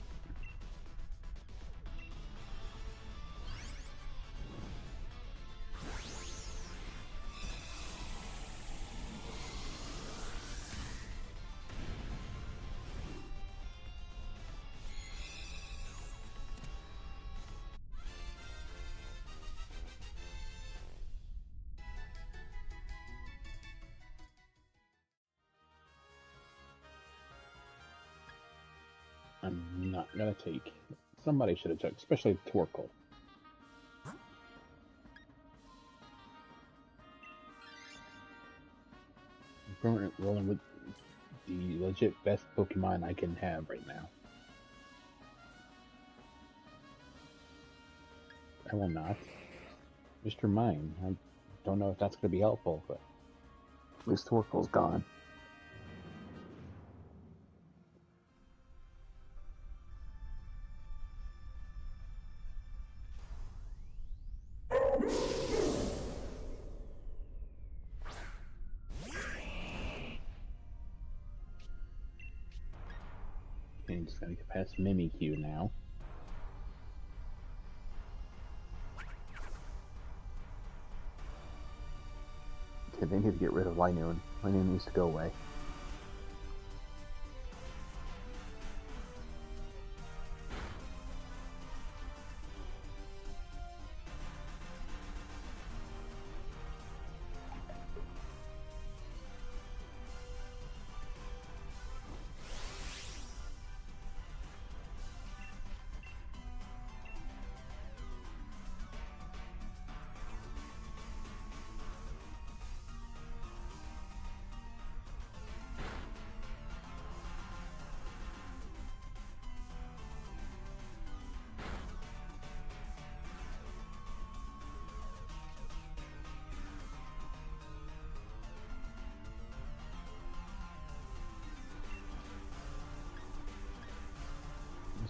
I'm not gonna take. Somebody should have took, especially Torkoal. I'm rolling with the legit best Pokemon I can have right now. I will not. Mr. Mime. I don't know if that's gonna be helpful, but at least Torkoal's gone. Okay, just gotta get past Mimikyu now. Okay, they need to get rid of Linoone. Linoone needs to go away.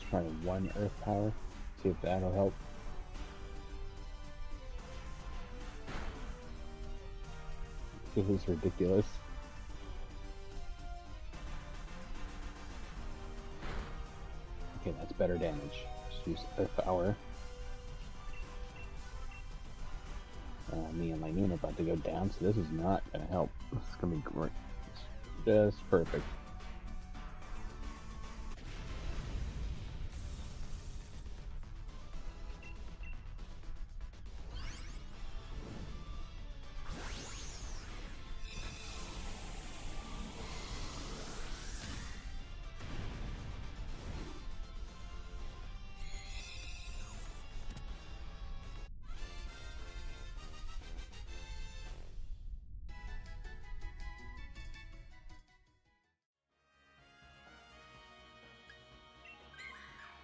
Let's try one Earth Power. See if that'll help. This is ridiculous. Okay, that's better damage. Just use Earth Power. Me and Lynoon are about to go down, so this is not gonna help. This is gonna be great. Just perfect.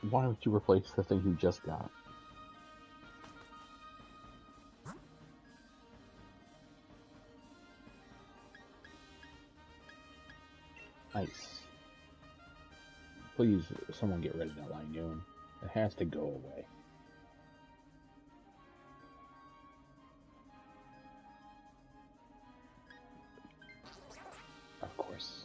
Why don't you replace the thing you just got? Nice. Please, someone get rid of that Lynoon. It has to go away. Of course.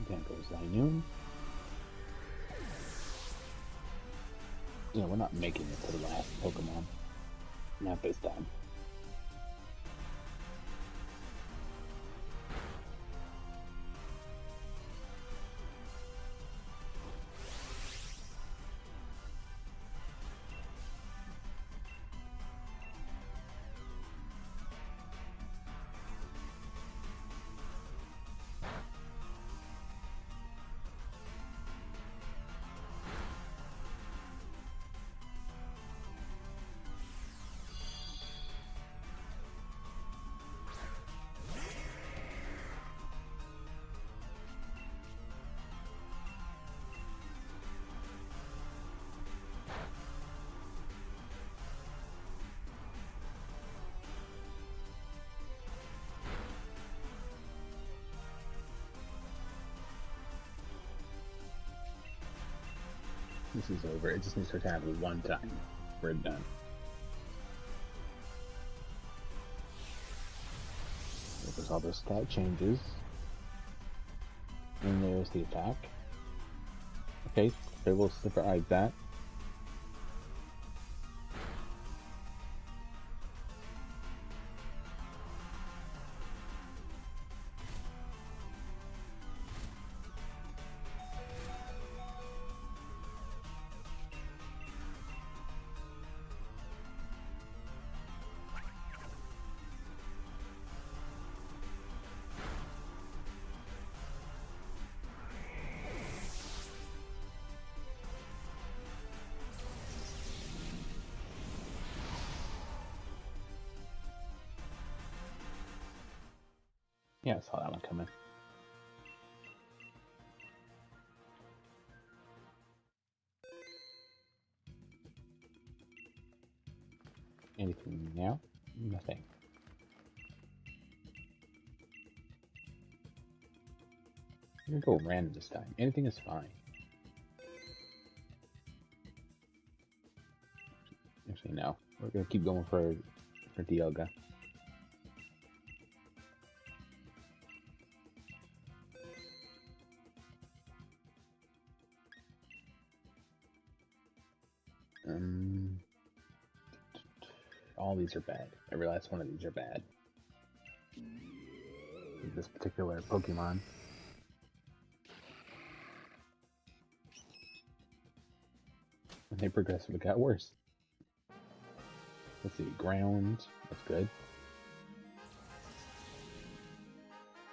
There goes Lynoon. Yeah, we're not making it to the last Pokemon. Not this time. This is over. It just needs to happen one time. We're done. There's all those stat changes. And there's the attack. Okay, so we'll separate that. Yeah, I saw that one coming. Anything now? Nothing. I'm gonna go random this time. Anything is fine. Actually, no. We're gonna keep going for Dialga. All these are bad. Every last one of these are bad. This particular Pokemon. And they progressively got worse. Let's see, ground. That's good.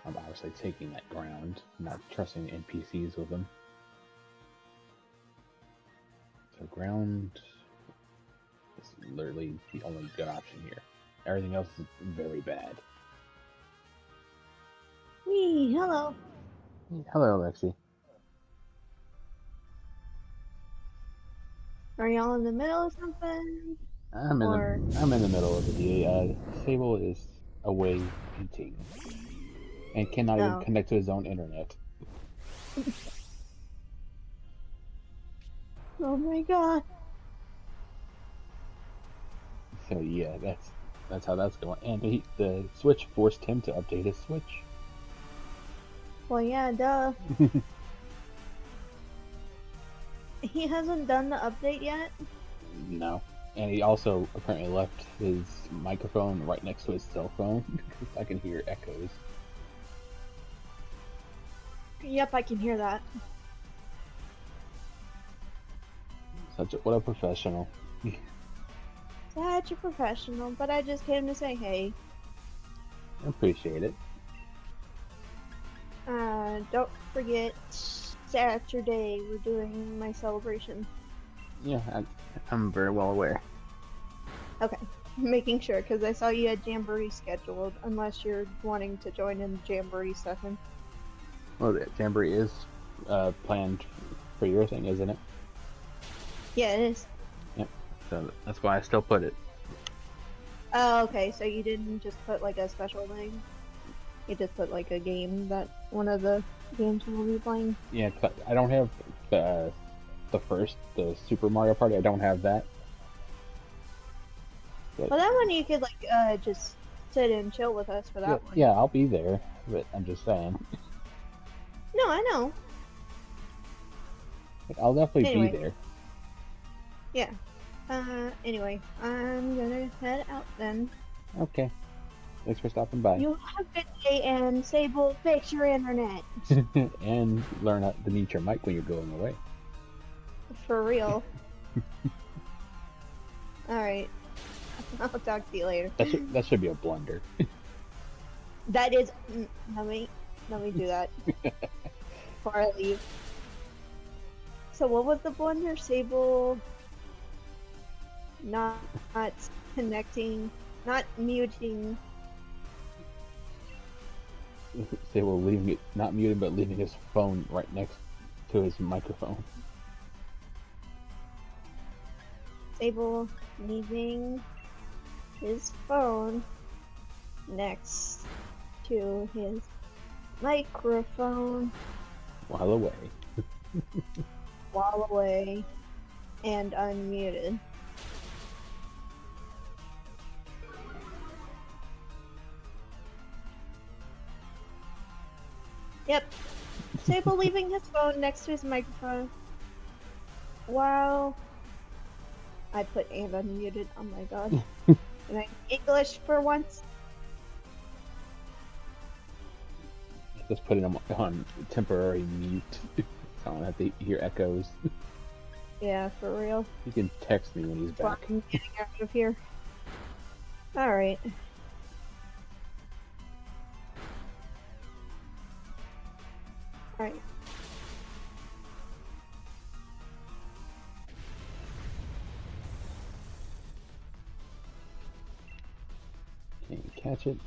I'm obviously taking that ground, not trusting NPCs with them. So ground is literally the only good option here. Everything else is very bad. Wee, hello. Hello, Alexi. Are y'all in the middle of something? I'm in the middle of the Sable is away eating and cannot even Oh. connect to his own internet. Oh my god. So yeah, that's how that's going. And the Switch forced him to update his Switch. Well, yeah, duh. He hasn't done the update yet? No. And he also apparently left his microphone right next to his cell phone because I can hear echoes. Yep, I can hear that. What a professional. Such a professional, but I just came to say hey. I appreciate it. Don't forget Saturday we're doing my celebration. Yeah, I'm very well aware. Okay, making sure because I saw you had Jamboree scheduled. Unless you're wanting to join in the Jamboree session. Well, the Jamboree is planned for your thing, isn't it? Yeah, it is. Yep. So that's why I still put it. Oh, okay. So you didn't just put like a special thing. You just put like a game that one of the games we'll be playing. Yeah, 'cause I don't have the Super Mario Party. I don't have that. But, Well, that one you could like just sit and chill with us for that one. yeah, I'll be there. But I'm just saying. No, I know. I'll definitely Anyway. be there. Yeah. Anyway, I'm gonna head out then. Okay. Thanks for stopping by. You have a good day, and Sable, fix your internet. And learn how to mute your mic when you're going away. For real. Alright. I'll talk to you later. That should be a blunder. That is. Let me do that before I leave. So what was the blunder? Sable not connecting, not muting. They were leaving it, not muted, but leaving his phone right next to his microphone. Sable leaving his phone next to his microphone While away. while away and unmuted. Yep. Sable leaving his phone next to his microphone while I put and unmuted. Oh my god. Can I English for once? Just putting him on temporary mute. So I don't have to hear echoes. Yeah, for real. You can text me when he's back. I'm getting out of here. Alright. Alright. Can you catch it?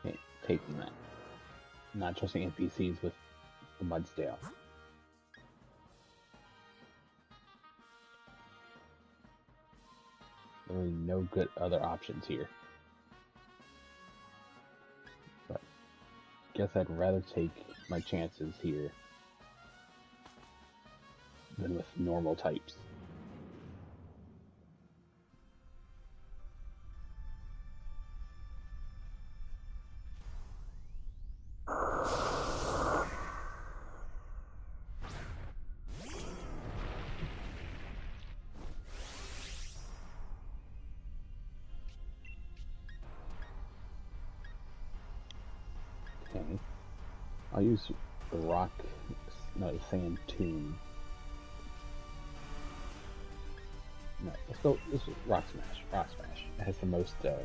Okay, taking that. Not trusting NPCs with the Mudsdale. Really no good other options here. But guess I'd rather take my chances here than with normal types. I'll use the rock, no, the sand tomb. No, let's go. This is rock smash. Rock smash. It has the most usage.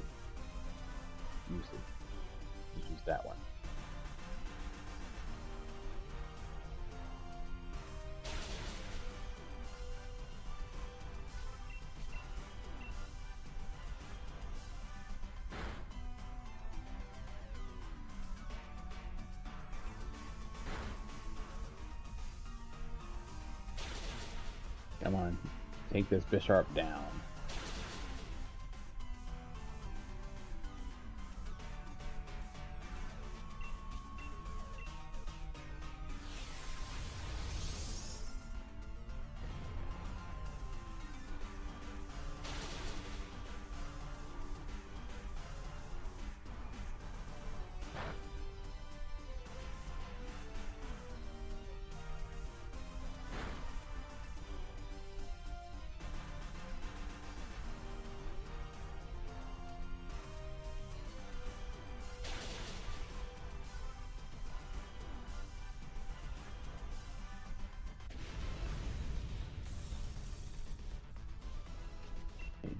Let's use that one. Come on, take this Bisharp down.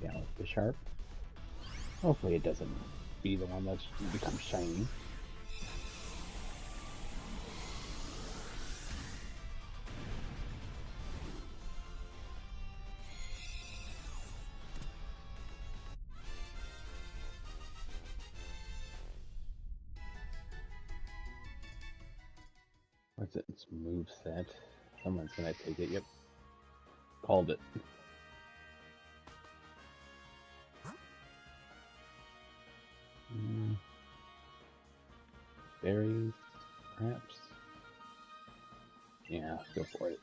Down with Bisharp. Hopefully it doesn't be the one that becomes shiny. What's its move set? Someone's gonna take it. Yep. Called it. Berries, perhaps? Yeah, go for it.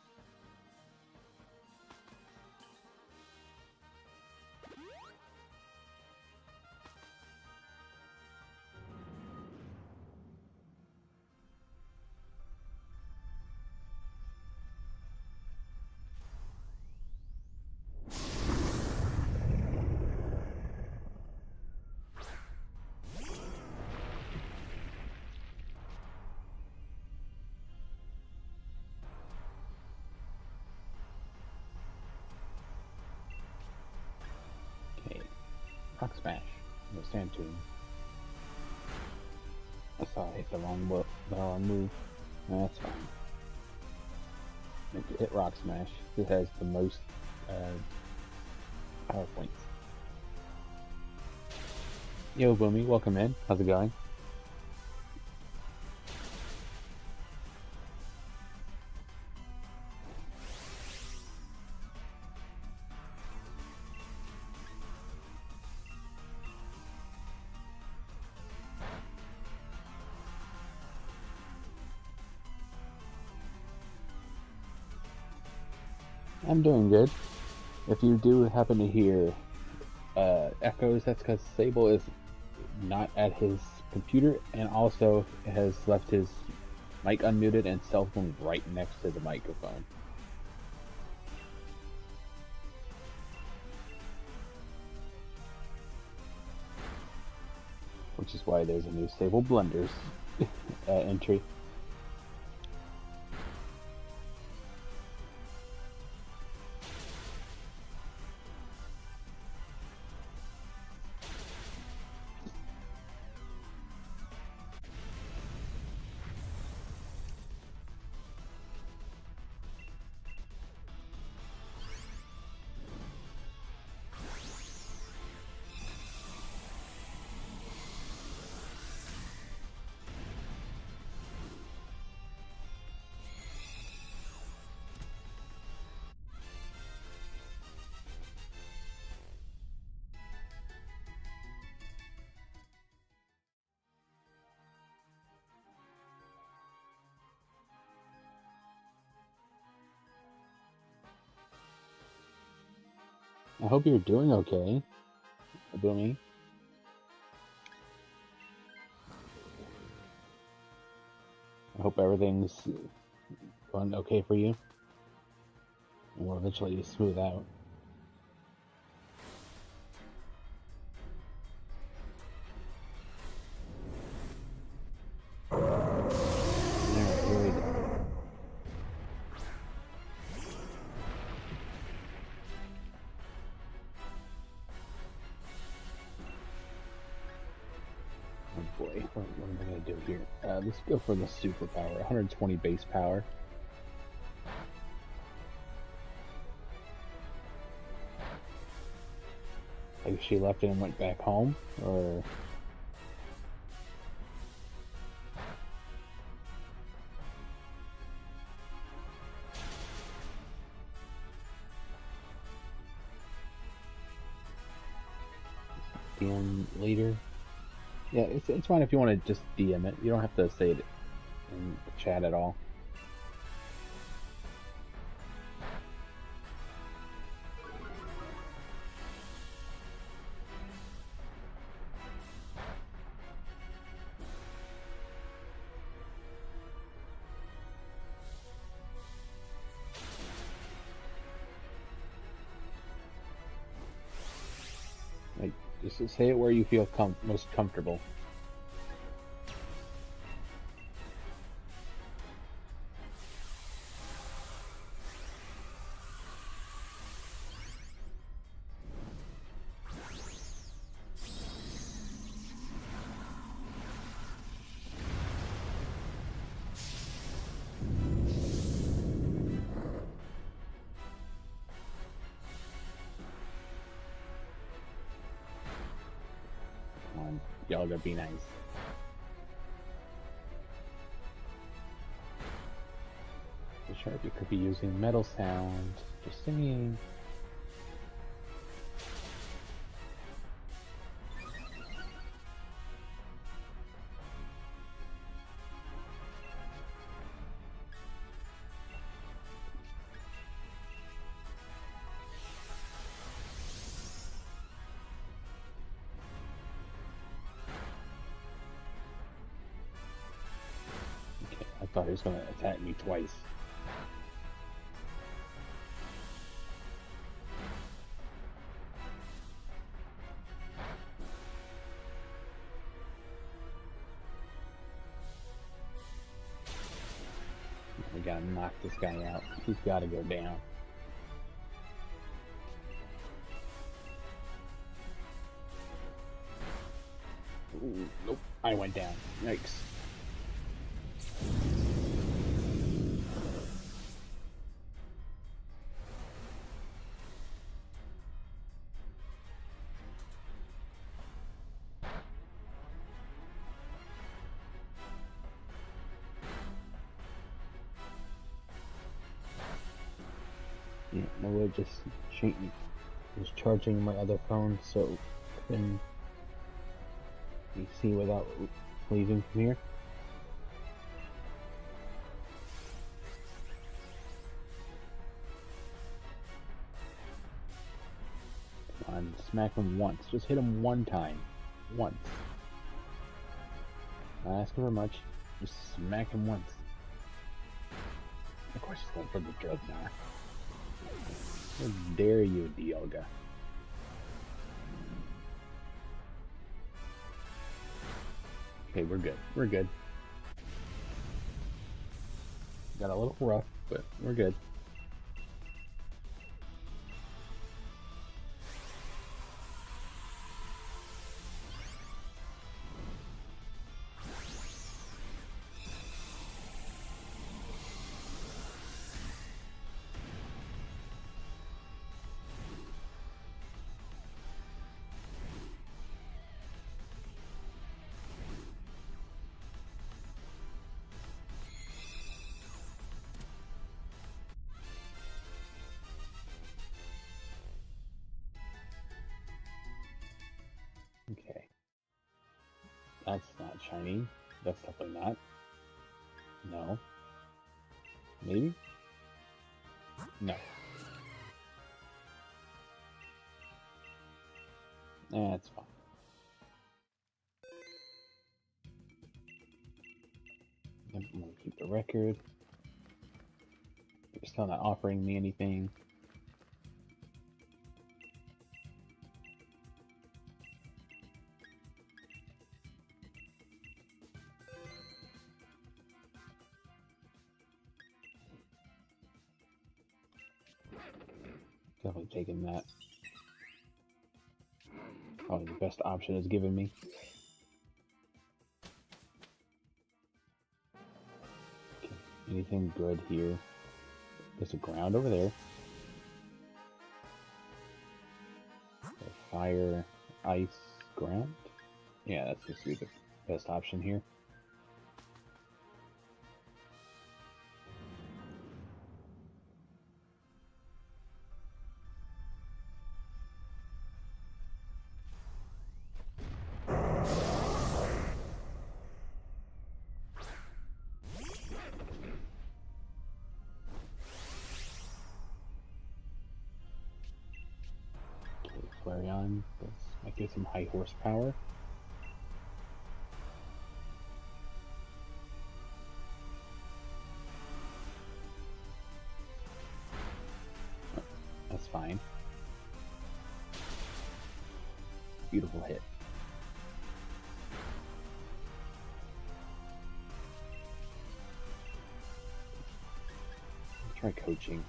Rock Smash. No Sand Tomb. I saw I hit the wrong move. No, that's fine. Meant to hit Rock Smash. It has the most power points. Yo, Boomy, welcome in. How's it going? I'm doing good. If you do happen to hear echoes, that's because Sable is not at his computer and also has left his mic unmuted and cell phone right next to the microphone. Which is why there's a new Sable Blunders entry. I hope you're doing okay, Boomy. I hope everything's going okay for you. And will eventually smooth out. Alright. Oh boy, what am I gonna do here? Let's go for the superpower, 120 base power. Like she left it and went back home, or DM later. Yeah, it's fine if you want to just DM it. You don't have to say it in the chat at all. Like, just say it where you feel most comfortable. Come on, y'all gotta be nice. The Sharpie could be using metal sound, just singing. Okay, I thought he was gonna attack me twice. We gotta knock this guy out. He's gotta go down. Ooh, nope, I went down. Yikes. Yeah, no way, just was charging my other phone, so couldn't you see without leaving from here. Come on, smack him once. Just hit him one time. Once. Not asking for much. Just smack him once. Of course he's going for the Dreadnought. How dare you, Dialga. Okay, we're good. We're good. Got a little rough, but we're good. Okay. That's not shiny. That's definitely not. No. Maybe? No. That's fine. I'm gonna keep the record. You're still not offering me anything. Definitely taking that. Probably the best option it's given me. anything good here. There's a ground over there. Fire, ice, ground. Yeah, that seems to be the best option here. Flareon, this might get some high horsepower. That's fine. Beautiful hit. I'll try coaching.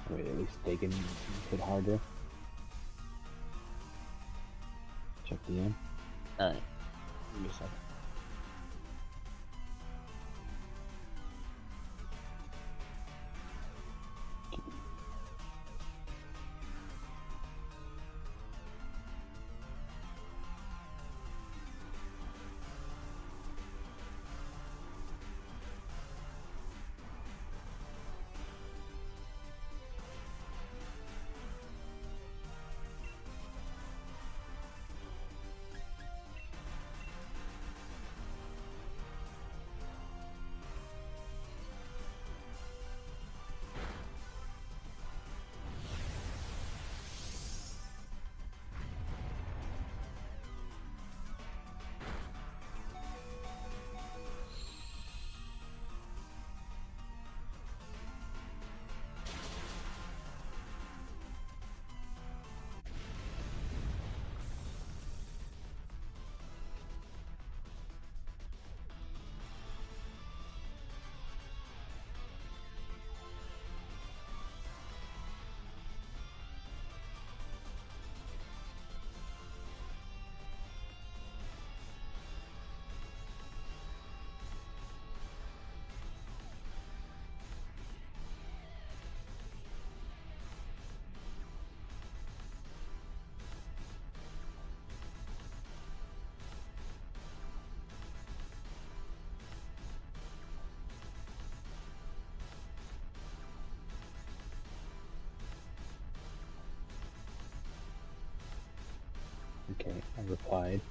Wait, at least they can hit harder. Check the end. Alright. Give me a second. Okay, I replied.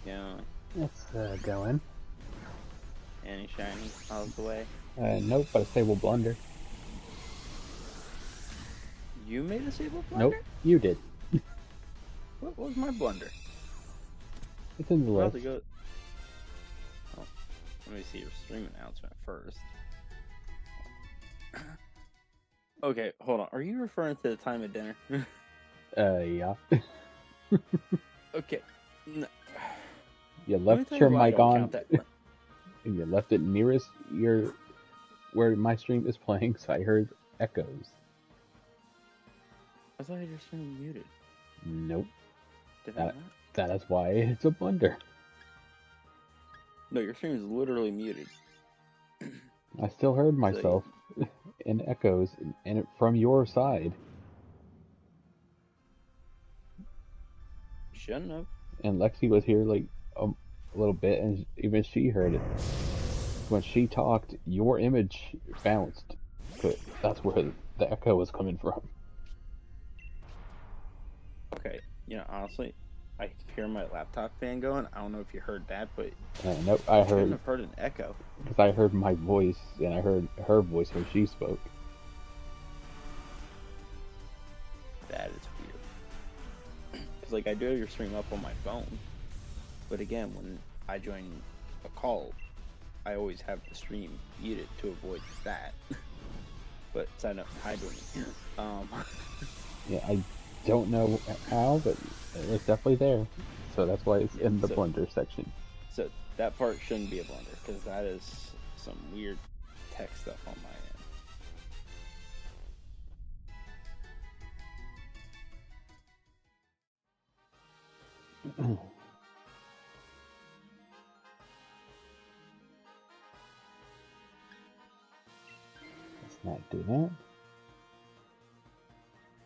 Yeah. It's going. Any shiny out of the way? Nope, but a stable blunder. You made a Sable blunder? Nope, you did. What was my blunder? It's in the About list. to go. Oh, let me see your stream announcement first. Okay, hold on. Are you referring to the time of dinner? Yeah. Okay. No. You Let me left tell your you why I mic don't on, count that. and you left it nearest where my stream is playing, so I heard echoes. I thought your stream was muted. Nope. Did I not? That is why it's a blunder. No, your stream is literally muted. I still heard myself in echoes, and it from your side. Shouldn't have. And Lexi was here like a little bit, and even she heard it. When she talked, your image bounced. But that's where the echo was coming from. Okay, you know, honestly, I hear my laptop fan going. I don't know if you heard that, but Nope, I shouldn't heard, have heard an echo. because I heard my voice, and I heard her voice when she spoke. That is weird. Because, like, I do have your stream up on my phone. But again, when I join a call, I always have the stream muted to avoid that. But sign up hydroing. Yeah, I don't know how, but it was definitely there. So that's why it's in the So- blunder section. So that part shouldn't be a blunder, because that is some weird tech stuff on my end. Let's not do that.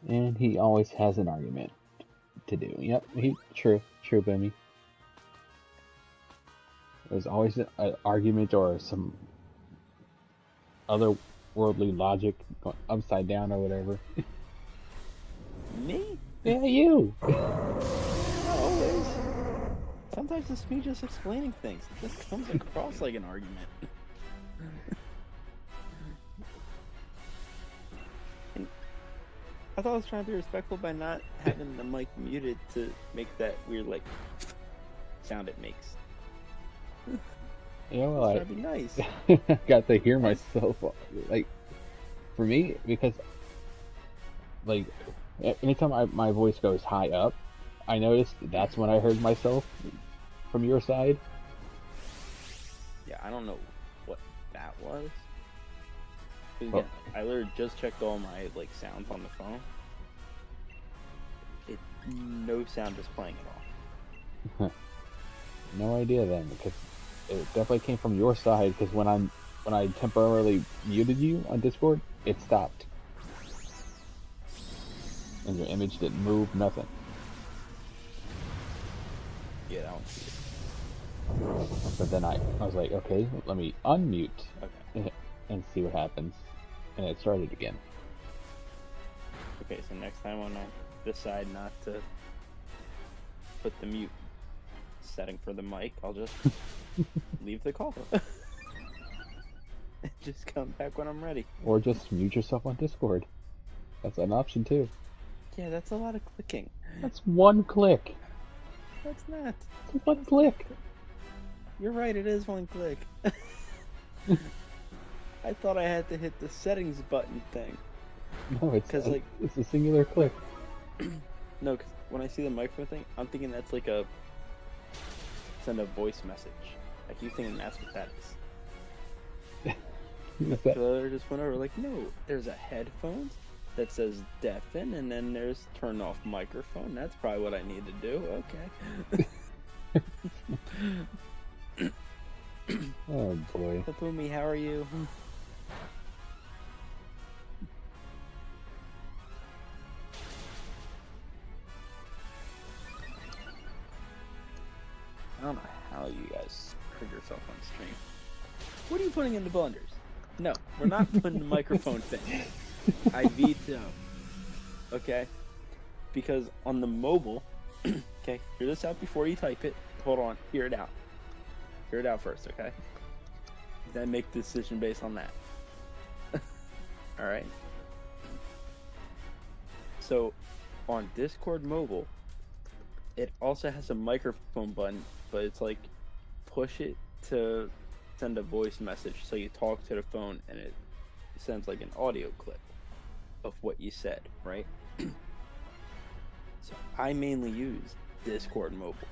And he always has an argument to do. Yep, true, Bimmy. There's always an argument or some otherworldly logic going upside down or whatever. Me? Yeah, you. Not always. Sometimes it's me just explaining things. It just comes across like an argument. And I thought I was trying to be respectful by not having the mic muted to make that weird, like, sound it makes. Yeah, well, Trying to be nice. I got to hear myself. Like, for me, because, like, anytime my voice goes high up, I noticed that's when I heard myself from your side. Yeah, I don't know what that was. 'Cause Well- again, I literally just checked all my like sounds on the phone. No sound is playing at all. No idea then, because it definitely came from your side. Because when I temporarily muted you on Discord, it stopped, and your image didn't move, nothing. Yeah, that one's weird. But then I was like, okay, let me unmute Okay. and see what happens, and it started again. Okay, so next time when I decide not to put the mute setting for the mic, I'll just leave the call. And just come back when I'm ready. Or just mute yourself on Discord. That's an option too. Yeah, that's a lot of clicking. That's one click. That's not. It's one click. You're right, it is one click. I thought I had to hit the settings button thing. No, it's 'Cause, like- it's a singular click. No, because when I see the microphone thing, I'm thinking that's like a send a voice message. I keep thinking that's what that is. Is that- So I just went over like, no, there's a headphones that says deafen, and then there's turn off microphone. That's probably what I need to do. Okay. Oh boy. Tatumi, how are you? I don't know how you guys hurt yourself on stream. What are you putting in the blunders? No, we're not putting the microphone thing. I veto. Okay? Because on the mobile, okay, Okay, hear this out before you type it. Hold on, hear it out. Hear it out first, okay? Then make the decision based on that. Alright? So, on Discord Mobile, it also has a microphone button, but it's like push it to send a voice message. So you talk to the phone and it sends like an audio clip of what you said, right? So I mainly use Discord Mobile.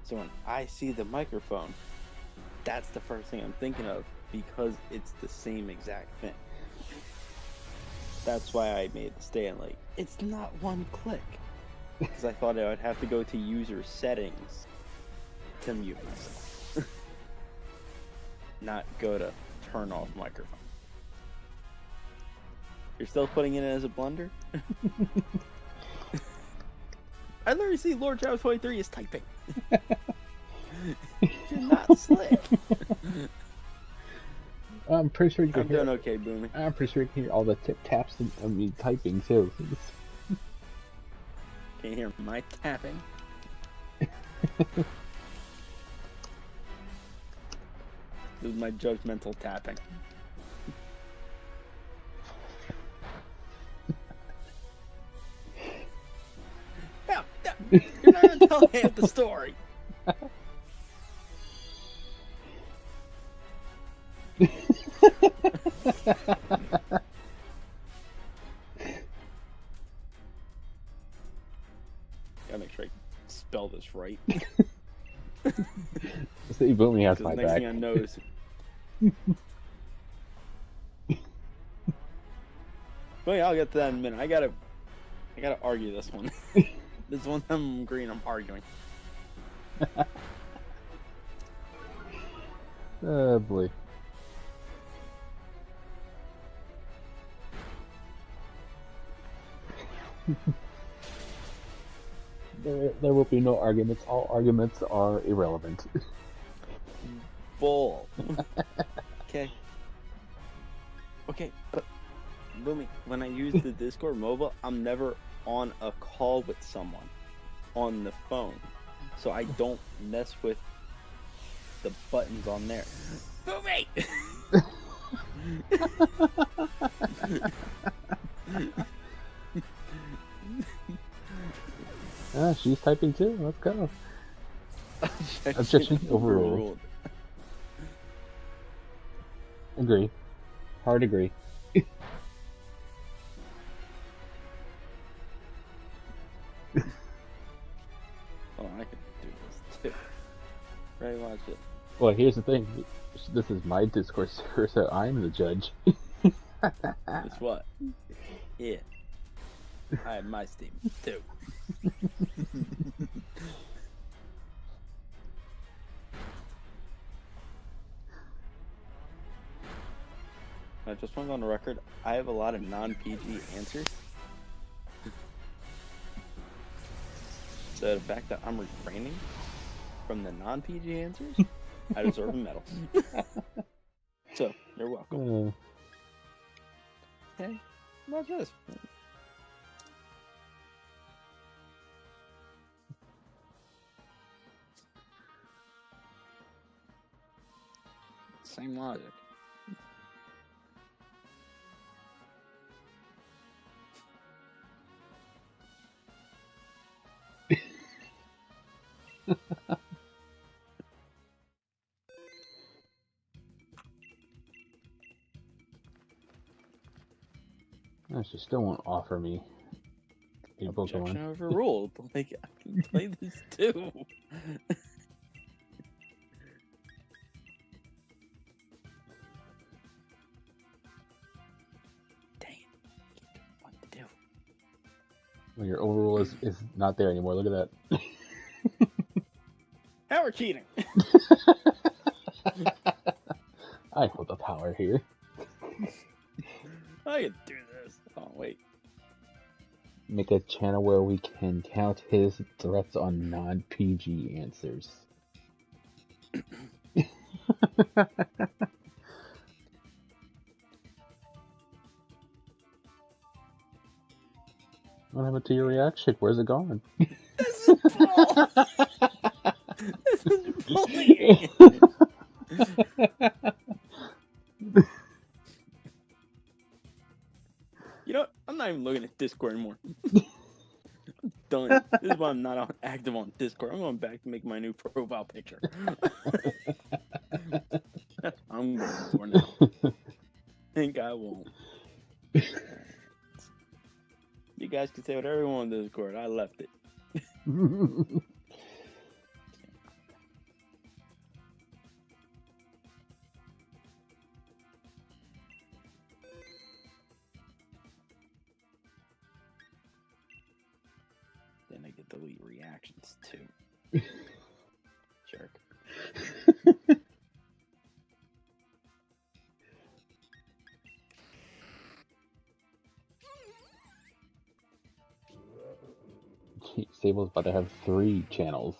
So when I see the microphone, that's the first thing I'm thinking of because it's the same exact thing. That's why I made the stand like, it's not one click. Because I thought I would have to go to user settings to mute myself. Not go to turn off microphone. You're still putting it in as a blunder? I literally see Lord Travis 23 is typing. You're not slick. I'm pretty sure you can I'm hear. doing okay, Boomy. I'm pretty sure you can hear all the taps of me typing too. Can you hear my tapping? This is my judgmental tapping. No, you're not gonna tell half the story. Gotta make sure I spell this right. See, Boomy has Because my the next back. thing I know is. Well, yeah, I'll get to that in a minute. I gotta argue this one. This one I'm green. I'm arguing. Oh boy. There will be no arguments. All arguments are irrelevant. Bull. Okay. Okay, but Boomy, when I use the Discord mobile, I'm never on a call with someone on the phone, so I don't mess with the buttons on there. Boomy. Ah, she's typing too. Let's go. Objection overruled. Agree. Hard agree. Oh, I can do this too. Right, watch it. Well, here's the thing. This is my Discord server, so I'm the judge. Guess what? Yeah. I have my Steam too. I just want to go on the record. I have a lot of non-PG answers. So the fact that I'm refraining from the non-PG answers, I deserve a medal. So you're welcome. Okay, watch this. Same logic. Oh, she still won't offer me a Objection Pokemon. overruled. Like, I can play this too. Dang it. What to do? Well, your overrule is not there anymore. Look at that. Now we're cheating. I hold the power here. I can do this. Oh, wait. Make a channel where we can count his threats on non-PG answers. What happened to your reaction? Where's it gone? This bull. This is bullying. You know what? I'm not even looking at Discord anymore. I'm done. This is why I'm not active on Discord. I'm going back to make my new profile picture. I'm going for now. Think I won't. You guys can say whatever you want on Discord. I left it. Then I get delete reactions too. Jerk. Sable's about to have 3 channels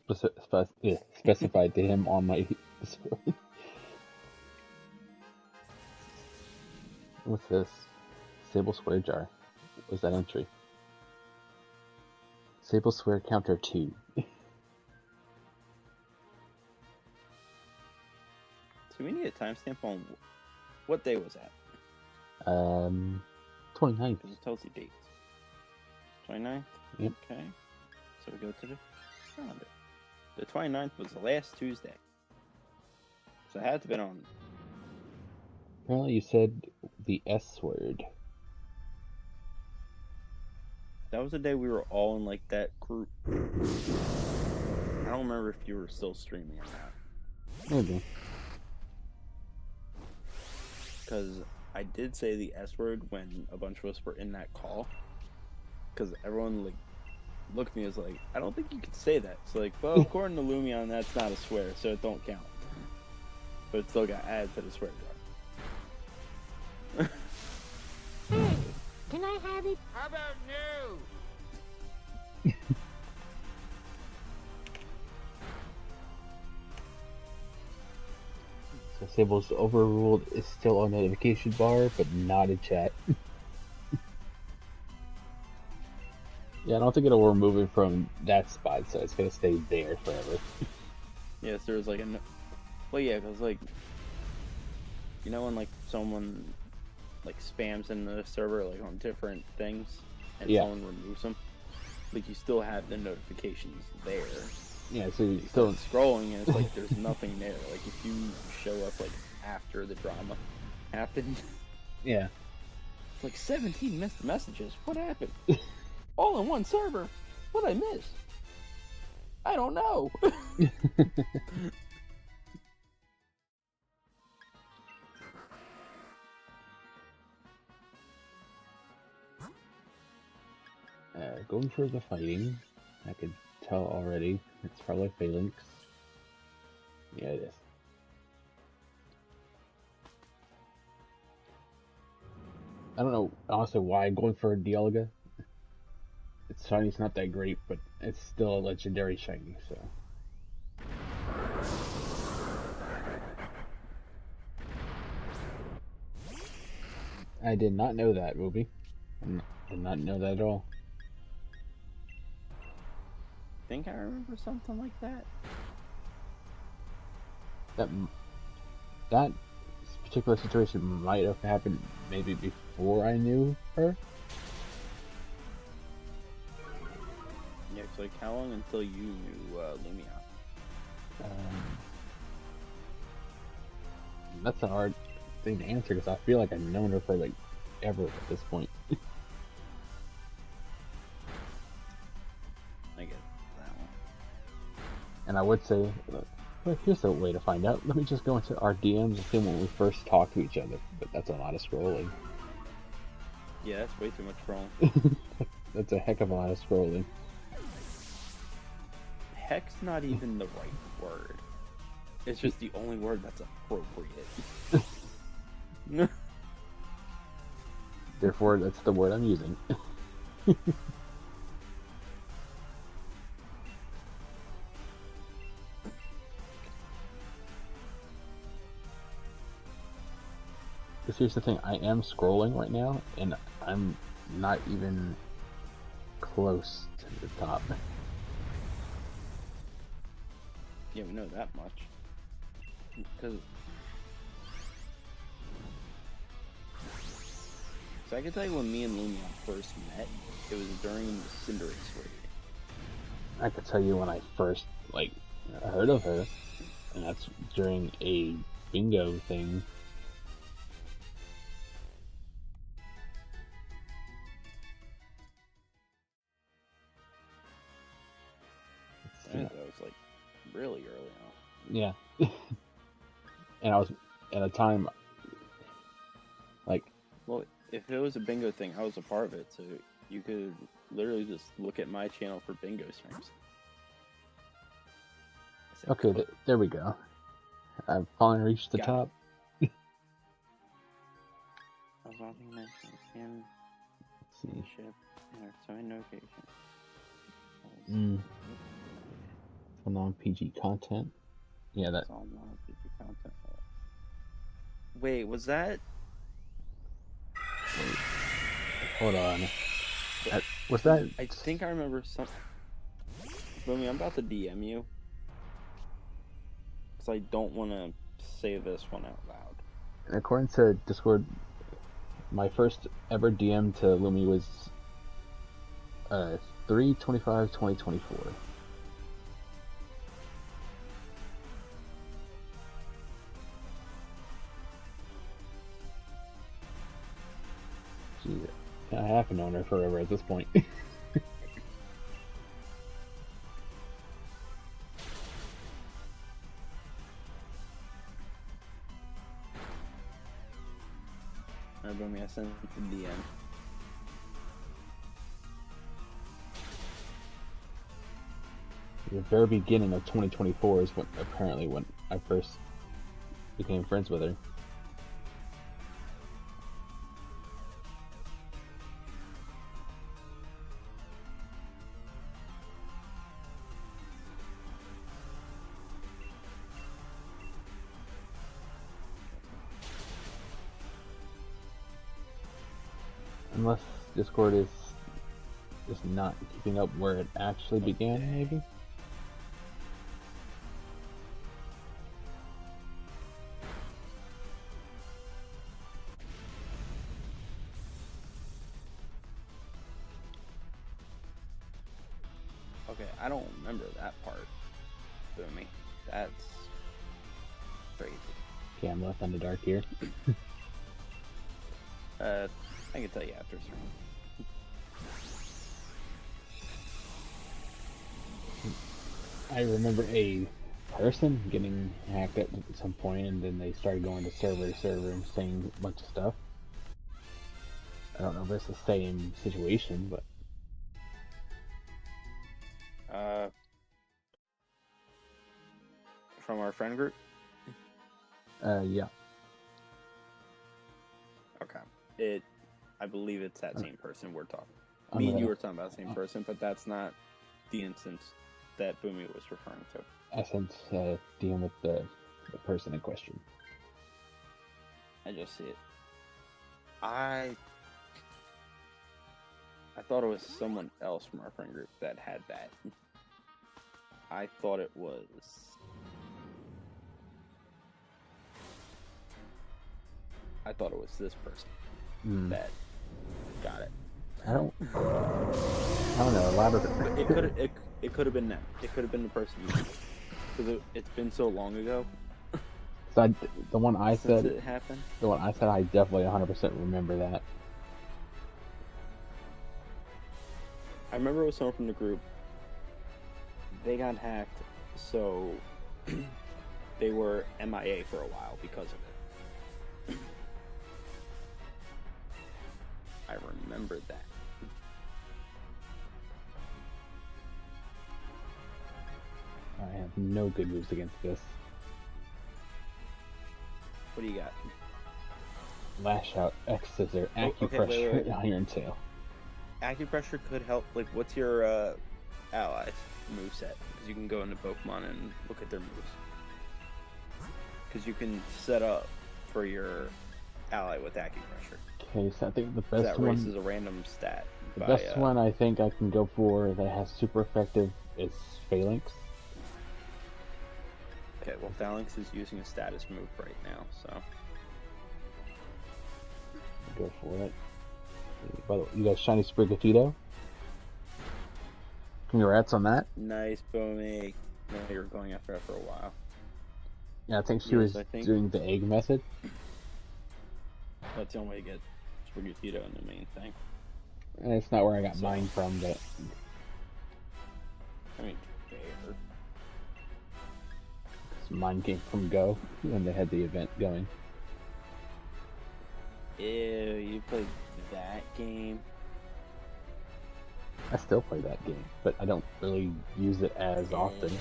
specified to him on my Discord. What's this? Sable Swear Jar. What's that entry? Sable Swear Counter 2. So we need a timestamp on what day was that? 29th. Because it tells you dates. 29th? Yep. Okay. So we go to the calendar. The 29th was the last Tuesday. So it had to have been on. Apparently you said the S word. That was the day we were all in like that group. I don't remember if you were still streaming or not. Maybe. Because I did say the S word when a bunch of us were in that call. Because everyone like looked at me as like, I don't think you could say that. So like, well, according to Lumion, that's not a swear, so it don't count. But it still got added to the swear jar. Hey, can I have it? How about no? So Sable's overruled is still on notification bar, but not in chat. Yeah, I don't think it'll remove it from that spot, so it's gonna stay there forever. Yes, there was like a. Well, yeah, because like, you know when like someone like spams in the server like on different things, and Yeah. someone removes them, like you still have the notifications there. Yeah, so you You still start scrolling and it's like there's nothing there. Like if you show up like after the drama happened, yeah. like 17 missed messages. What happened? All in one server. What'd I miss? I don't know. Going for the fighting. I could tell already. It's probably Phalanx. Yeah, it is. I don't know honestly why going for a Dialga. Its shiny's not that great, but it's still a legendary shiny, so. I did not know that, Ruby. I did not know that at all. Think I remember something like that. That particular situation might have happened maybe before I knew her. Yeah, it's like how long until you knew Lumia? That's a hard thing to answer because I feel like I've known her for like ever at this point. I get that one. And I would say, well, here's a way to find out. Let me just go into our DMs and see when we first talked to each other. But that's a lot of scrolling. Yeah, that's way too much scrolling. That's a heck of a lot of scrolling. Heck's not even the right word. It's just the only word that's appropriate. Therefore, that's the word I'm using. Because here's the thing, I am scrolling right now, and I'm not even close to the top. Yeah, we know that much. Because so I can tell you when me and Lumia first met, it was during the Cinderace raid. I could tell you when I first heard of her, and that's during a bingo thing. I think that was like really early on. Yeah. And I was at a time Well, if it was a bingo thing, I was a part of it, so you could literally just look at my channel for bingo streams. I said, okay, there we go. I've finally reached the Got it. top. I was watching this and Let's see. ship and so notification. For non-PG content. Yeah, that. That's all non-PG content. Wait, was that? Hold on. Was that? I think I remember some. Boomy, I'm about to DM you. Because I don't want to say this one out loud. According to Discord, my first ever DM to Lumi was 3/25/2024. Jeez, I have known her forever at this point. Alright, Boomy, I sent it to DM. The very beginning of 2024 is when I first became friends with her. Unless Discord is just not keeping up where it actually began, maybe? Okay, I don't remember that part. Boomy. That's crazy. Okay, I'm left on the dark here. I can tell you after stream. I remember a person getting hacked at some point, and then they started going to server to server and saying a bunch of stuff. I don't know if it's the same situation, but From our friend group? yeah. Okay. I believe it's that same person we're talking. I'm Me and gonna- you were talking about the same person, but that's not the instance that Boomy was referring to. I sent DM with the person in question. I just see it. I thought it was someone else from our friend group that had that. I thought it was this person that got it. I don't know. A lot of It could have been them. It could have been the person because it's been so long ago So the one I since said, it happened. I definitely 100% remember that. I remember it was someone from the group. They got hacked, so they were MIA for a while because of it. I remembered that. I have no good moves against this. What do you got? Lash out, X scissor, Oh, okay, acupressure, wait. iron tail. Acupressure could help. Like, what's your allies moveset? Because you can go into Pokemon and look at their moves. Because you can set up for your ally with acupressure. Okay, so I think the So best that one. raises a random stat. The by, best one I think I can go for that has super effective is Phalanx. Okay, well, Phalanx is using a status move right now, so. Go for it. By the way, you got Shiny Sprigatito? Congrats on that. Nice, Boomy. No, you were going after her for a while. Yeah, I think she Yes, was I think- doing the egg method. That's the only way to get Sprigatito in the main thing. And it's not where I got So- mine from, but I mean, fair. mine came from Go when they had the event going. Ew, you played that game? I still play that game, but I don't really use it as often.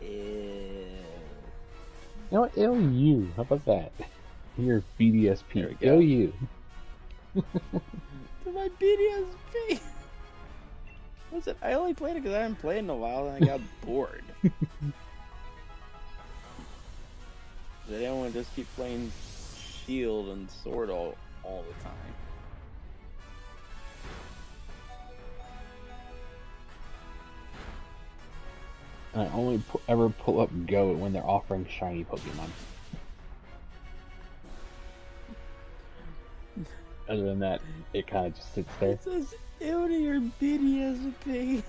Ew. You know what? Ill you. How about that? You're There we BDSP. go. Ill you. To my BDSP! Listen, I only played it because I haven't played in a while and I got bored. I didn't want to just keep playing Shield and Sword all the time. And I only ever pull up Go when they're offering shiny Pokemon. Other than that, it kind of just sits there. It says, ew to your BDSP.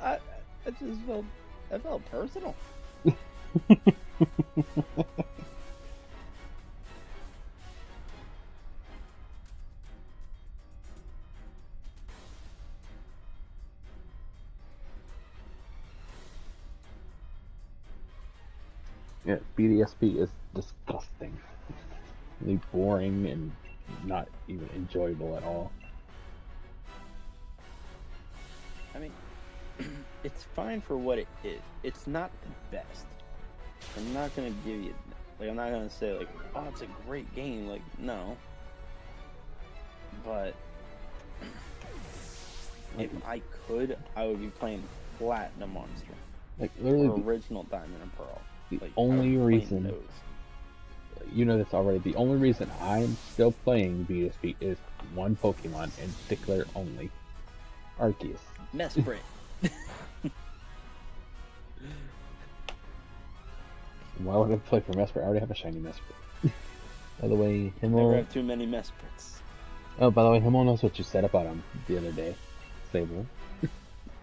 I just felt, I felt personal. Yeah, BDSP is disgusting. Really boring and not even enjoyable at all. I mean, it's fine for what it is. It's not the best. I'm not gonna give you, like, I'm not gonna say, like, oh, it's a great game. Like, no. But if I could, I would be playing Platinum Monster Like, literally, or Original Diamond and Pearl. the Like, only I would be playing reason, those. you know this already, the only reason I'm still playing BDSP is one Pokemon in particular only. Arceus. Mesprit. Why would I play for Mesprit? I already have a shiny Mesprit. By the way, Never Himmel... have too many Mesprits. Oh, by the way, Himmel knows what you set up on him the other day. Sable.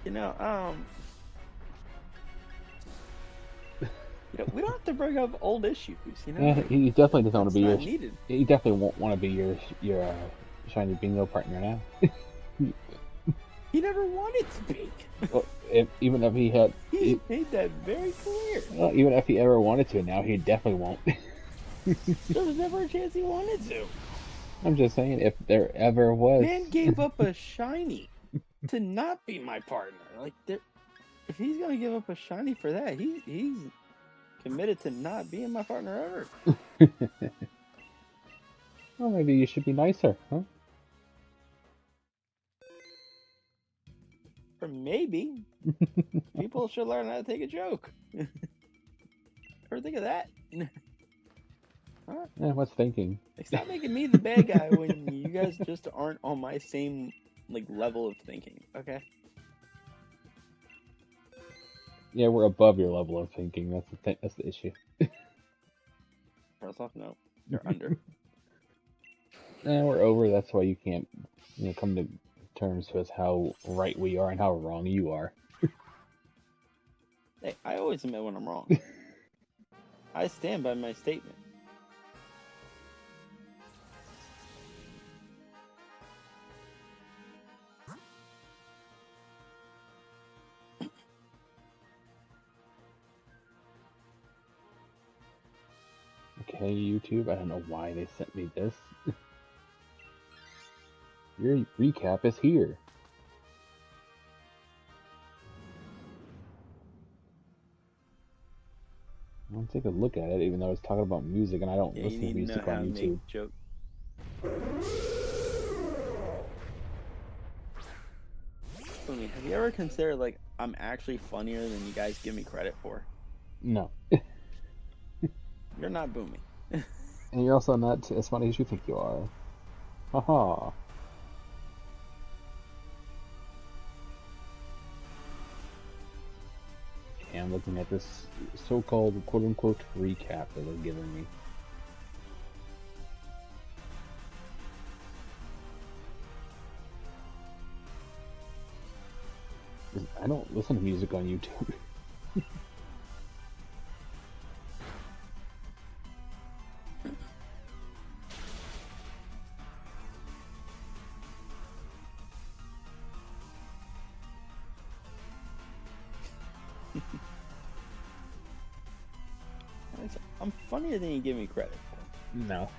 You know, we don't have to bring up old issues, you know? Yeah, he definitely doesn't want to It's be not your... needed. He definitely won't want to be your shiny bingo partner now. He never wanted to be. Well, even if he had... He made that very clear. Well, even if he ever wanted to now, he definitely won't. There was never a chance he wanted to. I'm just saying, if there ever was... Man gave up a shiny to not be my partner. Like, if he's gonna give up a shiny for that, he's committed to not being my partner ever. Well, maybe you should be nicer, huh? Or maybe people should learn how to take a joke. Ever think of that? Huh? Yeah, what's thinking? Like, stop making me the bad guy when you guys just aren't on my same level of thinking. Okay. Yeah, we're above your level of thinking. That's the issue. First off, no, you're under. We're over. That's why you can't, come to terms with how right we are and how wrong you are. Hey, I always admit when I'm wrong. I stand by my statement. Okay, YouTube, I don't know why they sent me this. Your recap is here. I'll take a look at it, even though it's talking about music, and I don't Yeah, you listen to need to know music how to on YouTube. make joke. Boomy, have you ever considered I'm actually funnier than you guys give me credit for? No. You're not Boomy. And you're also not as funny as you think you are. Haha. Okay, I'm looking at this so-called quote-unquote recap that they're giving me. I don't listen to music on YouTube. I'm funnier than you give me credit for. No.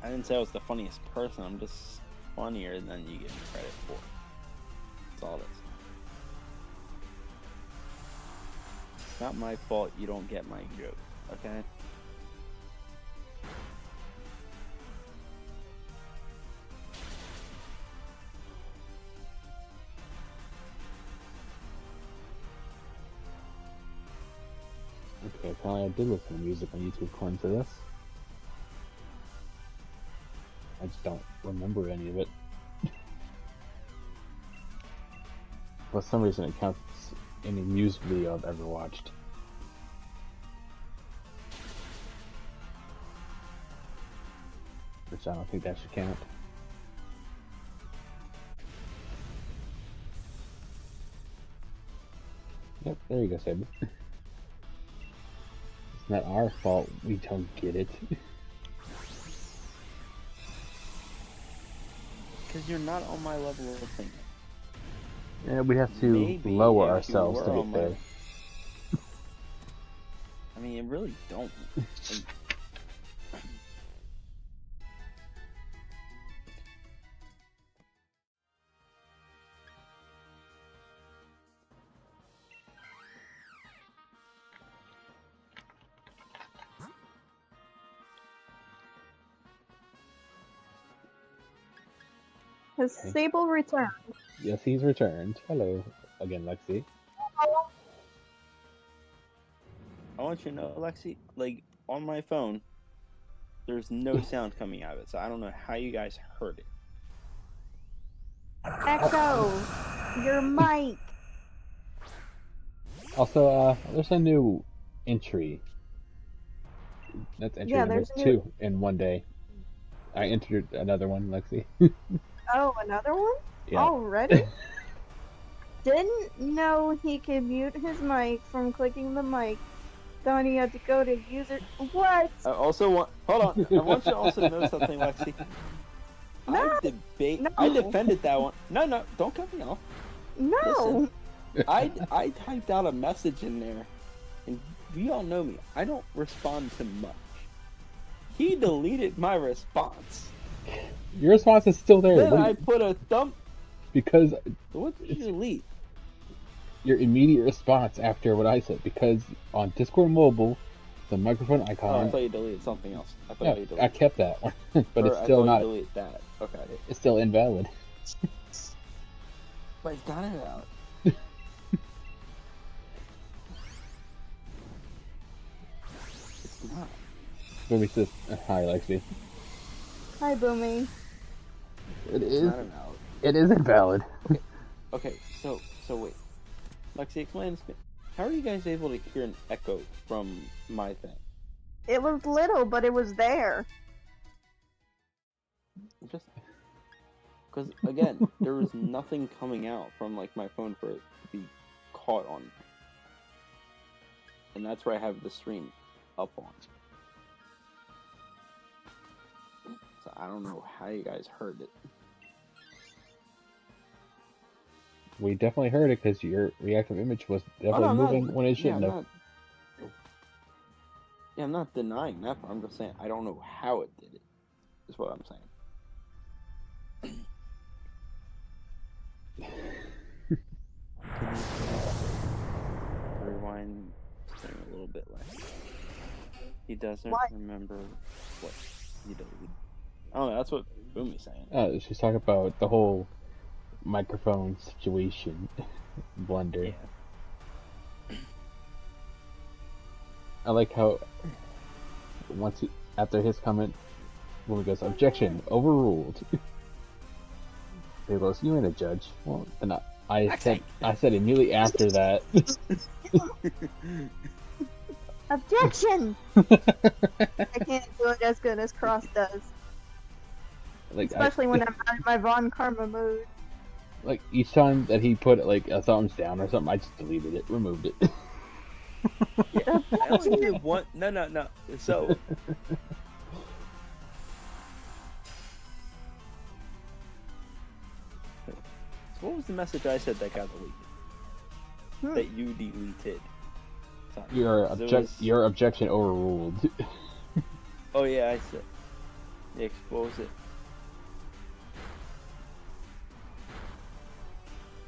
I didn't say I was the funniest person. I'm just funnier than you give me credit for. That's all it is. It's not my fault you don't get my joke, okay? Okay, apparently I did listen to music on YouTube according to this. I just don't remember any of it. For some reason it counts any music video I've ever watched. Which I don't think that should count. Yep, there you go, Saber. It's not our fault we don't get it. Because you're not on my level of thinking. Yeah, we have to Maybe lower if you ourselves were to on get there. I mean, it really don't. Like, Has Okay. Sable returned? Yes, he's returned. Hello again, Lexi. I want you to know, Lexi, like, on my phone, there's no sound coming out of it, so I don't know how you guys heard it. Echo, your mic. Also, there's a new entry. That's entry Yeah, number there's a 2 in one day. I entered another one, Lexi. Oh, another one? Yeah. Already? Didn't know he could mute his mic from clicking the mic. Thought he had to go to user. What? I also want. Hold on. I want you to also know something, Lexi. No, I no. defended that one. No, don't cut me off. No. Listen. I typed out a message in there, and you all know me. I don't respond to much. He deleted my response. Your response is still there. Then What do I you- put a thumb. because What did you delete? your immediate response after what I said. Because on Discord Mobile, the microphone Oh, I icon. thought you deleted something else. I thought yeah, you I deleted. kept that one, but or it's I still thought not. You deleted that. Okay. It's still invalid. But it's not invalid. It's not. Boomy says, "Hi, Lexi." Hi, Boomy. It It's is. not invalid. It is invalid. Okay, so wait. Lexi, explain this to me. How are you guys able to hear an echo from my thing? It was little, but it was there. Just because again, there was nothing coming out from like my phone for it to be caught on, and that's where I have the stream up on. So I don't know how you guys heard it. We definitely heard it because your reactive image was Oh, definitely no, I'm moving not- when it yeah, shouldn't I'm have. not- Yeah, I'm not denying that, but I'm just saying I don't know how it did it. Is what I'm saying. Can you rewind thing a little bit less? He doesn't Why? remember what he deleted. Oh, that's what Boomy's saying. She's talking about the whole microphone situation. Blunder. Yeah. I like how once after his comment, Lumi goes, "Objection, overruled." He goes, "You ain't a judge." Well, then I said immediately after that. Objection! I can't do it as good as Cross does. Like, Especially when I'm out in my Von Karma mode. like each time that he put like a thumbs down or something, I just deleted it, removed it. Yeah, I only did one. No. So what was the message I said that got deleted? That you deleted. Sorry. Your objection overruled. Oh yeah, I said. Expose it.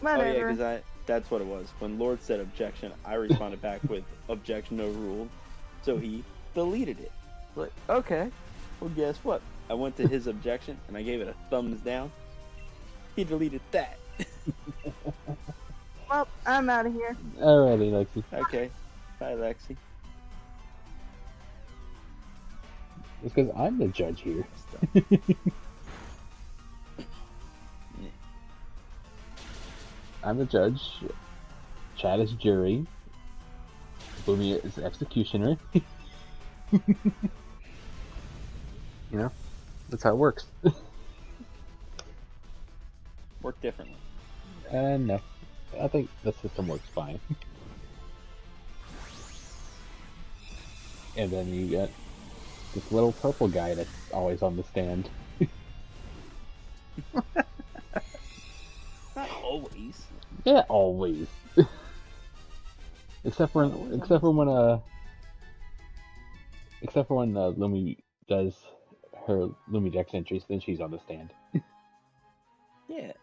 Oh yeah, Whatever. because that's what it was. When Lord said objection, I responded back with objection overruled. So he deleted it. Like, okay. Well, guess what? I went to his objection and I gave it a thumbs down. He deleted that. Well, I'm out of here. Alrighty, Lexi. Okay. Bye, Lexi. It's because I'm the judge here. I'm the judge. Chad is jury. Lumi is executioner. You know, that's how it works. Work differently. No, I think the system works fine. And then you got this little purple guy that's always on the stand. Not always. Yeah, always. except for when Lumi does her Lumi Dex entries, then she's on the stand. Yeah.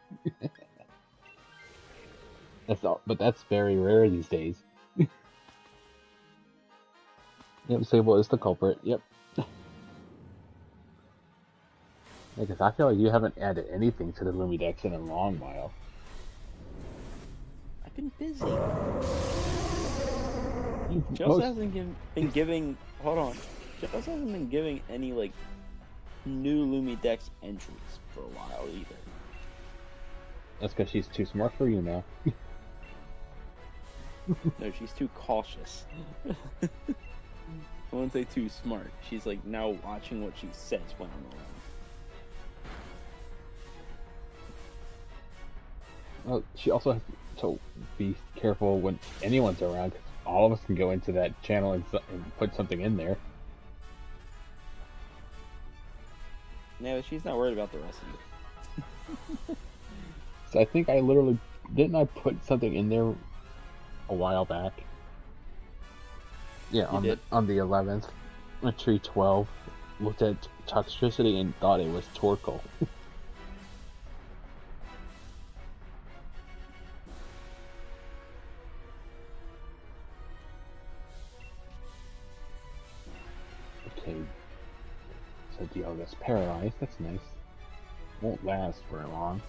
That's all, but that's very rare these days. Yep, Sable is the culprit. Yep. Because I feel like you haven't added anything to the Lumi Dex in a long while. I've been busy. You She also hasn't been giving. Hold on. She also hasn't been giving any like new Lumi Dex entries for a while either. That's because she's too smart for you now. No, she's too cautious. I wouldn't say too smart. She's like now watching what she says when I'm around. Well, she also has to be careful when anyone's around, because all of us can go into that channel and put something in there. Yeah, but she's not worried about the rest of you. So I think I literally didn't I put something in there a while back. Yeah, You on the 11th, Tree 12 looked at toxicity and thought it was Torkoal. Okay, so Dialga's paralyzed. That's nice. Won't last very long.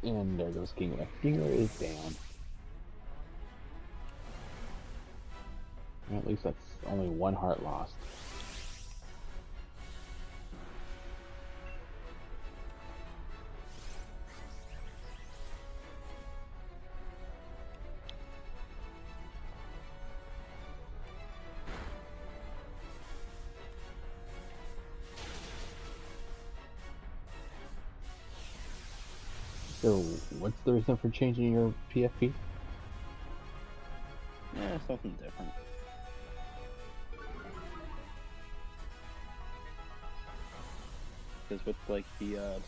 And there goes Kingler. Kingler is down. At least that's only one heart lost. So, what's the reason for changing your PFP? Yeah, something different. Because with like the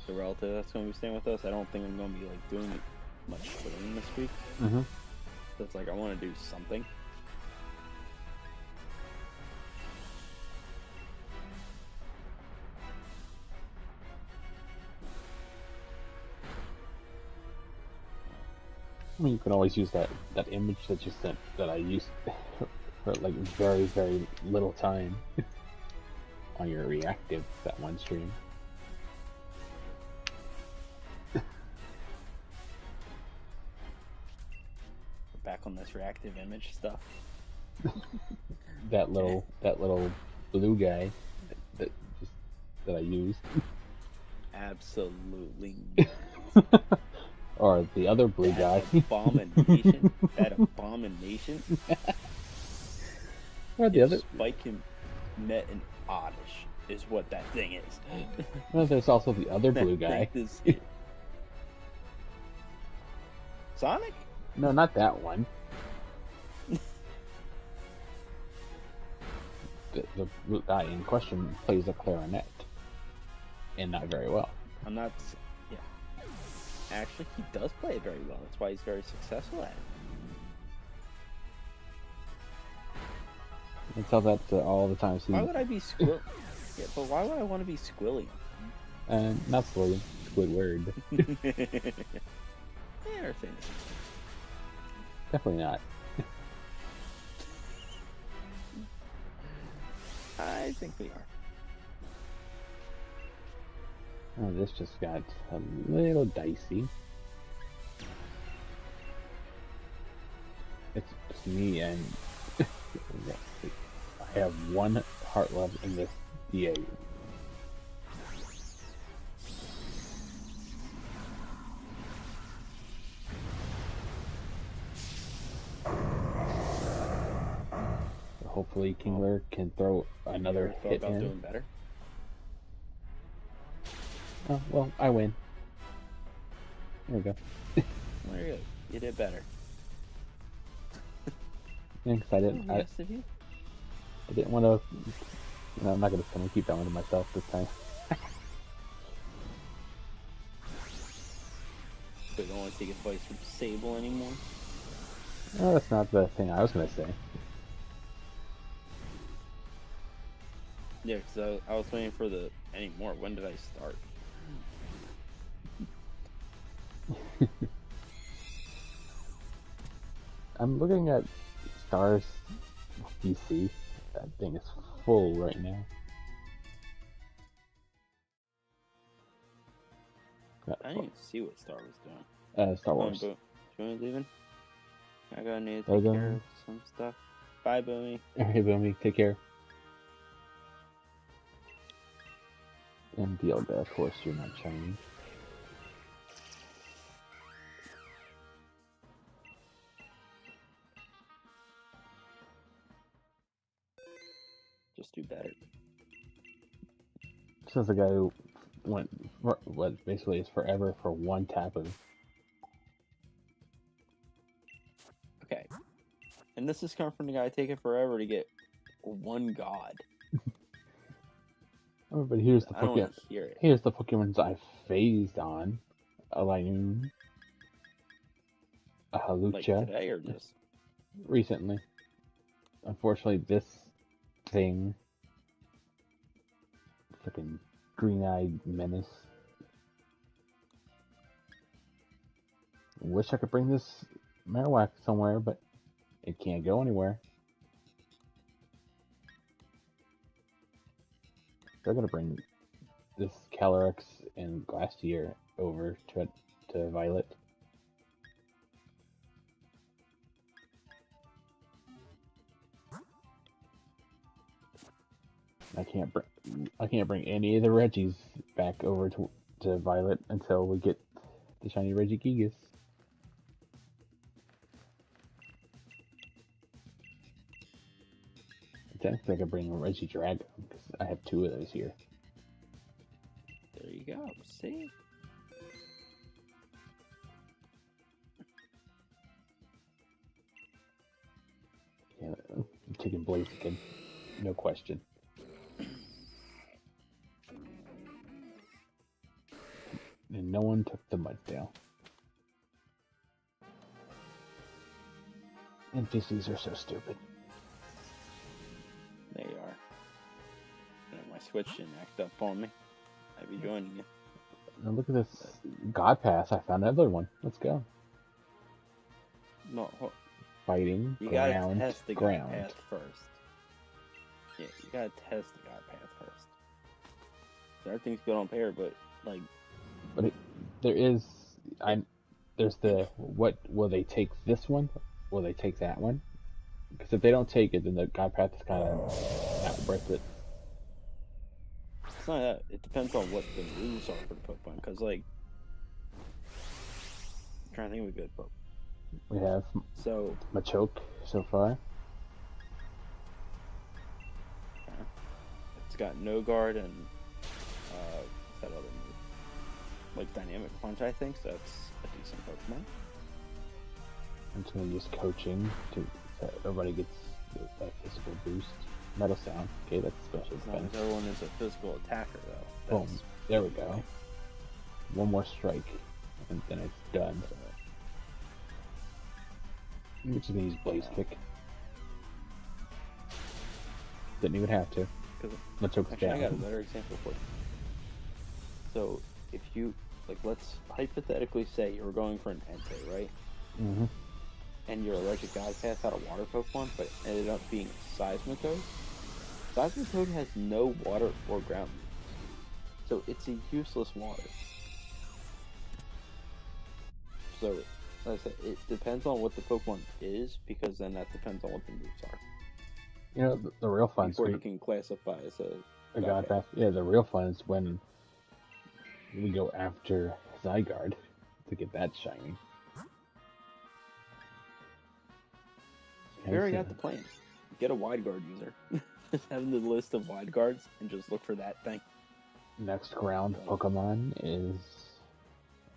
relative that's gonna be staying with us, I don't think I'm gonna be like doing much swimming this week. Mm-hmm. So it's like I want to do something. I mean, you can always use that image that you sent that I used for like very, very little time. on your reactive that one stream. Back on this reactive image stuff. That little blue guy that I used. Absolutely. Or the other blue guy. Abomination. That abomination. Or the other. Spike him met an oddish is what that thing is. Well, there's also the other That blue guy. thing is it. Sonic? No, not that one. The blue guy in question plays a clarinet, and not very well. I'm not. Yeah. Actually, he does play it very well. That's why he's very successful at it. I tell that all the time. Why would I be Squill? Yeah, but why would I want to be Squilliam? Not Squilliam. Squidward. Yeah, or things. Definitely not. I think we are. Oh, this just got a little dicey. It's just me and I have one heart left in this DA. Hopefully Kingler can throw another Thought hit about in. doing better. Oh, well, I win. There we go. There you go. You did better. Thanks, I didn't. Yes, of you. I didn't want to. No, I'm not gonna keep that one to myself this time. So you don't want to take advice from Sable anymore? Oh, that's not the thing I was gonna say. Yeah, because I was waiting for the anymore. When did I start? I'm looking at Stars DC. That thing is full right now. I didn't even see what Star was doing. Star Come on, Wars. Bo. You want me leaving? I gotta need to There take you go. care of some stuff. Bye, Boomy. Hey, Boomy, take care. And Dialga, of course, you're not Chinese. Just do better. This is the guy who went, what basically is forever for one Tapu. Okay. And this is coming from the guy taking forever to get one god. Oh, but here's the I don't Pokemon. want to hear it. Here's the Pokemons I phased on. A Linoon. A Like Halucha. today or just... Recently. Unfortunately, this thing. Freaking green-eyed menace. Wish I could bring this Marowak somewhere, but it can't go anywhere. They're gonna bring this Calyrex and Glastier over to Violet. I can't bring any of the Reggies back over to Violet until we get the shiny Regigigas. Technically, I could bring a Regidrago because I have 2 of those here. There you go. See? Yeah, I'm taking Blaziken, no question. And no one took the Mudsdale. NPCs are so stupid. They are. And my Switch didn't act up on me. I'd be joining you. Now look at this God Pass. I found another one. Let's go. No, Fighting, you gotta ground, test the ground. God Path first. Yeah, you gotta test the God Path first. everything's good on pair, but like, But there is, there's the what will they take this one? Will they take that one? Because if they don't take it, then the God Path is kind of not worth it. it's not that. It depends on what the moves are for the Pokemon. Because like, I'm trying to think of a good Pokemon. We have So Machoke so far. it's got No Guard and what's that other move? Like Dynamic Punch, I think. So that's a decent Pokemon. I'm just gonna use coaching so everybody gets that physical boost. Metal Sound. Okay, that's special As long defense. as everyone is a physical attacker, though. Boom. That's There we go. One more strike, and then it's done. I'm just gonna use Blaze Kick. Didn't even have to. Machoke's Actually, I got a down. better example for you. So, if you, like, let's hypothetically say you were going for an Entei, right? Mm-hmm. And your Electric God Path had a water Pokemon, but it ended up being Seismitoad. Seismitoad has no water or ground moves. So, it's a useless water. So, like I said, it depends on what the Pokemon is, because then that depends on what the moves are. You know, the real fun Before you can classify as a a God Path. Yeah, the real fun is when we go after Zygarde to get that shiny. We already got the plan. Get a wide guard user. Just have the list of wide guards and just look for that thing. Next ground Pokemon is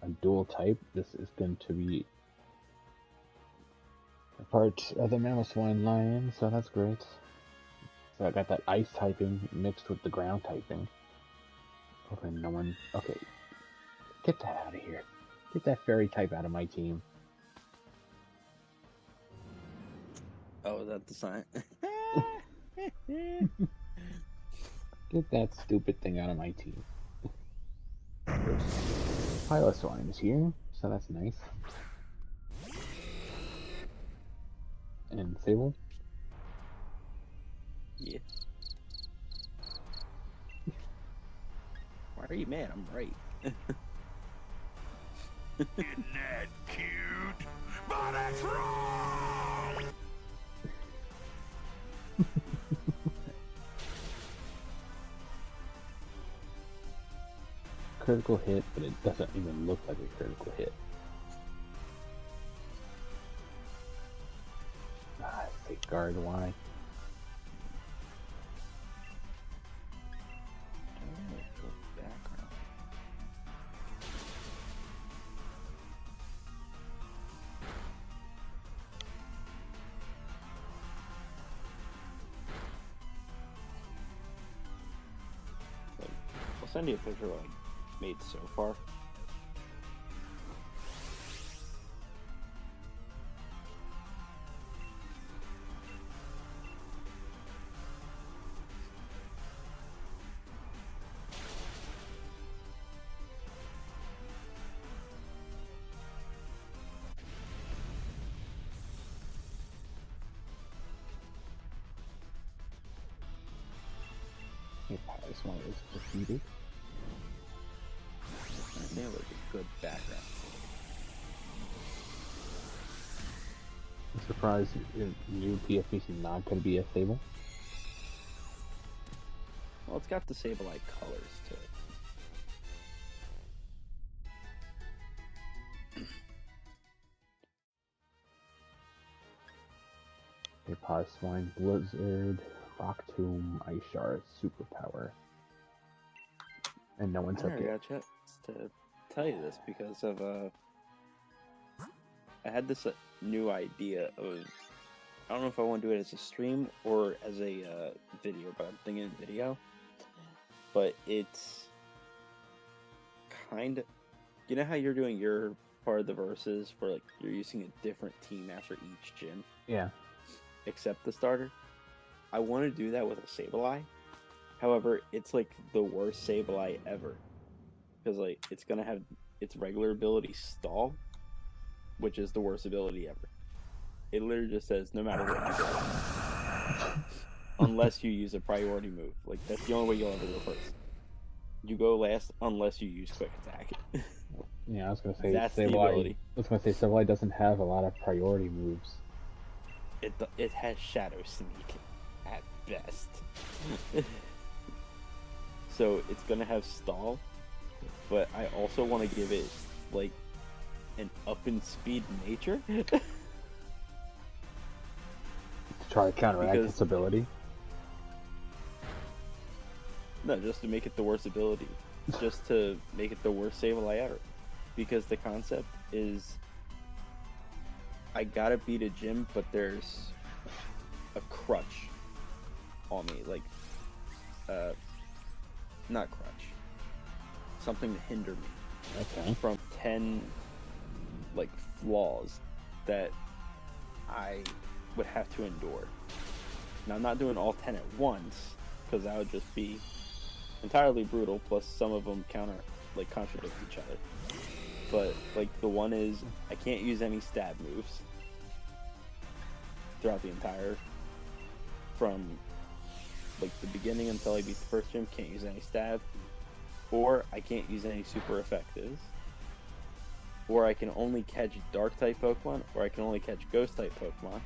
a dual type. This is going to be a part of the Mamoswine line, so that's great. So I got that ice typing mixed with the ground typing. Okay, no one. Okay, get that out of here. Get that fairy type out of my team. Oh, is that the sign? Get that stupid thing out of my team. Piloswine is here, so that's nice. And Sable? Yeah. Why are you mad? I'm right. Isn't that cute? But it's wrong! Critical hit, but it doesn't even look like a critical hit. Ah, Safeguard, why? Background. Like, I'll send you a picture of what I made so far. If this one is defeated. I think it was a good background. I'm surprised new PFP's not going to be a Sable. Well, it's got the Sableye colors to it. A Swine, Blizzard, Rock Tomb, Ice Shard, Superpower. And no one I took never it. got a chance to tell you this because of I had this new idea of, I don't know if I want to do it as a stream or as a video, but I'm thinking video. But it's kind of, you know how you're doing your part of the verses where like you're using a different team after each gym, Yeah. except the starter. I want to do that with a Sableye. However, it's like the worst Sableye ever. Because like it's gonna have its regular ability Stall, which is the worst ability ever. It literally just says no matter what you do. Unless you use a priority move. Like that's the only way you'll ever go first. You go last unless you use quick attack. Yeah, I was gonna say That's the Sableye. ability. I was gonna say Sableye doesn't have a lot of priority moves. It has Shadow Sneak at best. So it's gonna have stall, but I also want to give it like an up in speed nature. To try to counteract Because- its ability. No, just to make it the worst ability. Just to make it the worst Sableye ever. Because the concept is I gotta beat a gym, but there's a crutch on me. Like, not crutch. Something to hinder me Okay. from 10, like, flaws that I would have to endure. Now, I'm not doing all 10 at once, because that would just be entirely brutal, plus some of them contradict each other. But, like, the one is, I can't use any stab moves throughout the entire, from, like, the beginning until I beat the first gym, can't use any stab, or I can't use any super effectives, or I can only catch dark-type Pokemon, or I can only catch ghost-type Pokemon.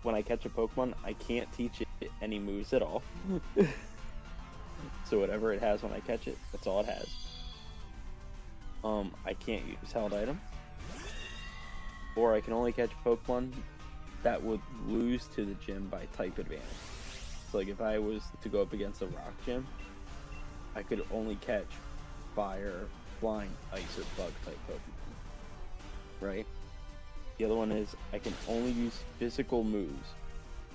When I catch a Pokemon, I can't teach it any moves at all. So whatever it has when I catch it, that's all it has. I can't use held item. Or I can only catch Pokemon that would lose to the gym by type advantage. So like if I was to go up against a rock gym, I could only catch fire, flying, ice, or bug type Pokemon. Right? The other one is I can only use physical moves,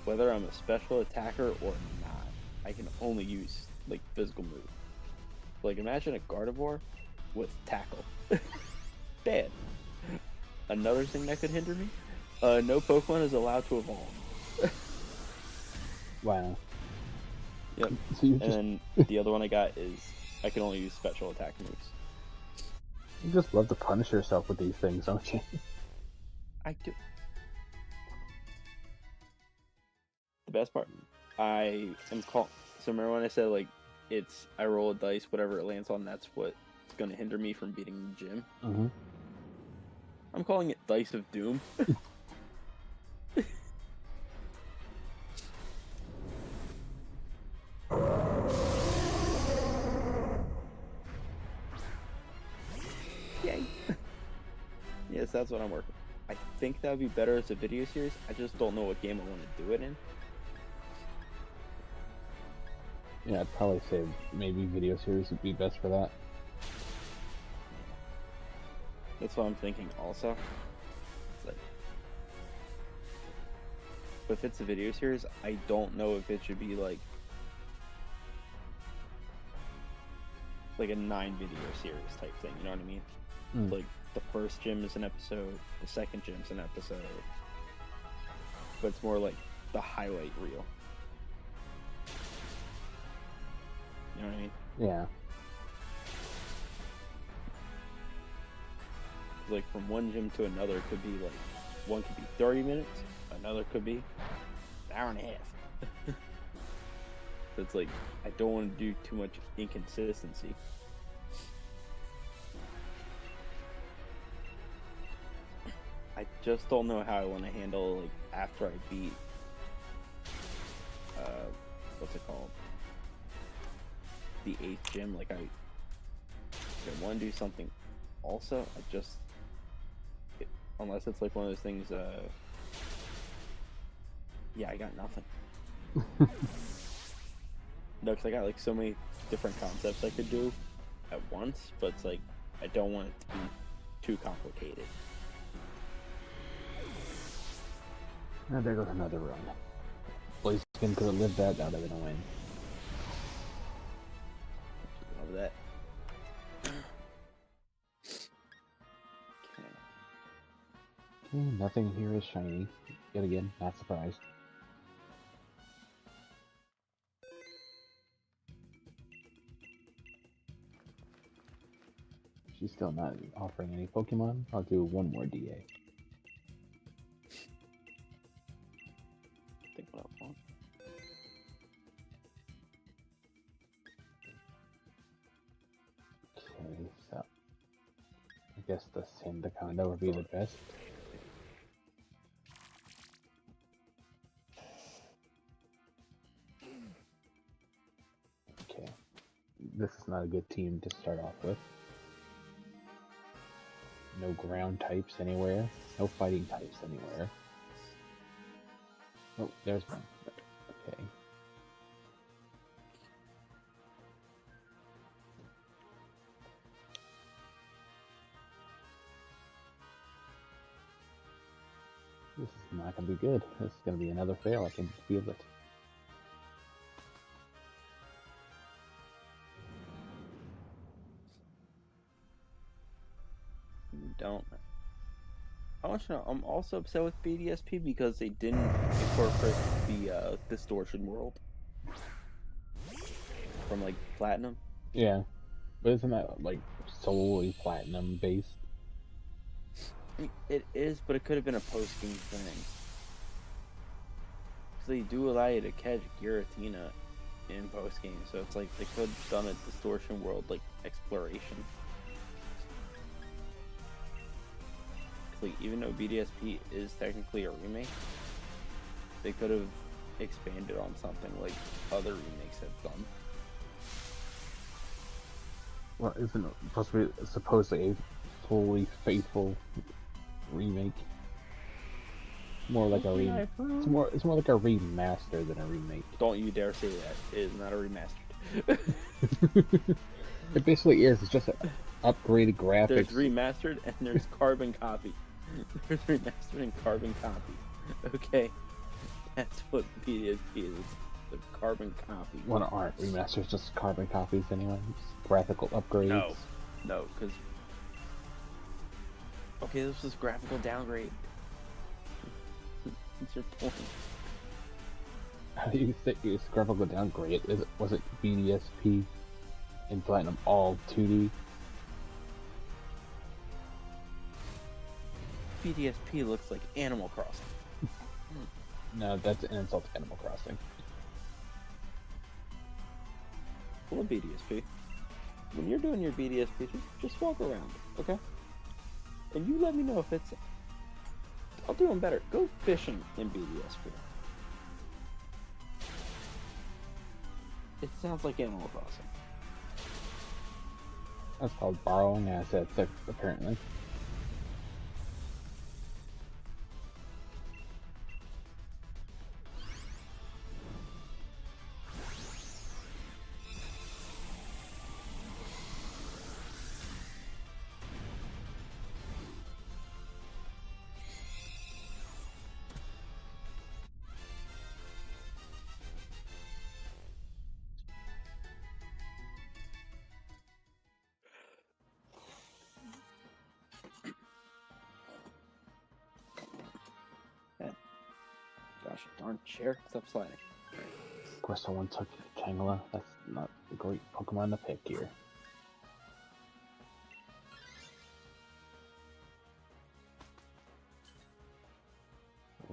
whether I'm a special attacker or not. I can only use like physical moves. Like imagine a Gardevoir with tackle. Bad. Another thing that could hinder me, no Pokemon is allowed to evolve. Wow. Yep. So you And just then the other one I got is I can only use special attack moves. you just love to punish yourself with these things, don't you? I do. The best part, I am call. So remember when I said like it's I roll a dice, whatever it lands on, that's what's going to hinder me from beating the gym. Mm-hmm. I'm calling it Dice of Doom. Yay! Yes, that's what I'm working. I think that would be better as a video series. I just don't know what game I want to do it in. Yeah, I'd probably say maybe video series would be best for that. That's what I'm thinking also. It's like, but if it's a video series, I don't know if it should be like a 9 video series type thing, you know what I mean? Mm. Like the first gym is an episode, the second gym's an episode. But it's more like the highlight reel. You know what I mean? Yeah. Like from one gym to another could be like one could be 30 minutes, another could be an hour and a half. So it's like I don't want to do too much inconsistency. I just don't know how I want to handle like after I beat what's it called? The 8th gym. Like I want to do something also. Unless it's like one of those things, yeah, I got nothing. No, because I got like so many different concepts I could do at once, but it's like, I don't want it to be too complicated. And there goes another run. Blaziken could have lived that, now they're gonna win. Over that. Okay, nothing here is shiny. Yet again, not surprised. She's still not offering any Pokemon. I'll do one more DA. Think what I want. guess the Sandaconda would be the best. Okay. This is not a good team to start off with. No ground types anywhere. No fighting types anywhere. Oh, there's one. Okay. This is not going to be good. This is going to be another fail. I can just feel it. Don't. I want you to know, I'm also upset with BDSP because they didn't incorporate the distortion world from like Platinum. Yeah. But isn't that like solely platinum based? It is, but it could have been a post-game thing. So they do allow you to catch Giratina in post-game, so it's like they could have done a distortion world like exploration. Like, even though BDSP is technically a remake, they could have expanded on something like other remakes have done. Well, isn't it supposed to be supposedly a fully faithful remake? More like a remake. It's more like a remaster than a remake. Don't you dare say that. It is not a remastered. It basically is. It's just upgraded graphics. There's remastered and there's carbon copy. There's remastered and carbon copy. Okay? That's what BDSP is. The carbon copy. Well, aren't remasters just carbon copies anyway? Just graphical upgrades? No, because... Okay, this was graphical downgrade. What's your point? How do you think it's graphical downgrade? Was it BDSP and Platinum all 2D? BDSP looks like Animal Crossing. No, that's an insult to Animal Crossing. I love BDSP. When you're doing your BDSP, just walk around, okay? And you let me know if it's... I'll do them better. Go fishing in BDSP. It sounds like Animal Crossing. That's called borrowing assets, apparently. Gosh, darn chair. Stop sliding. Of course, someone took Tangela. That's not a great Pokemon to pick here.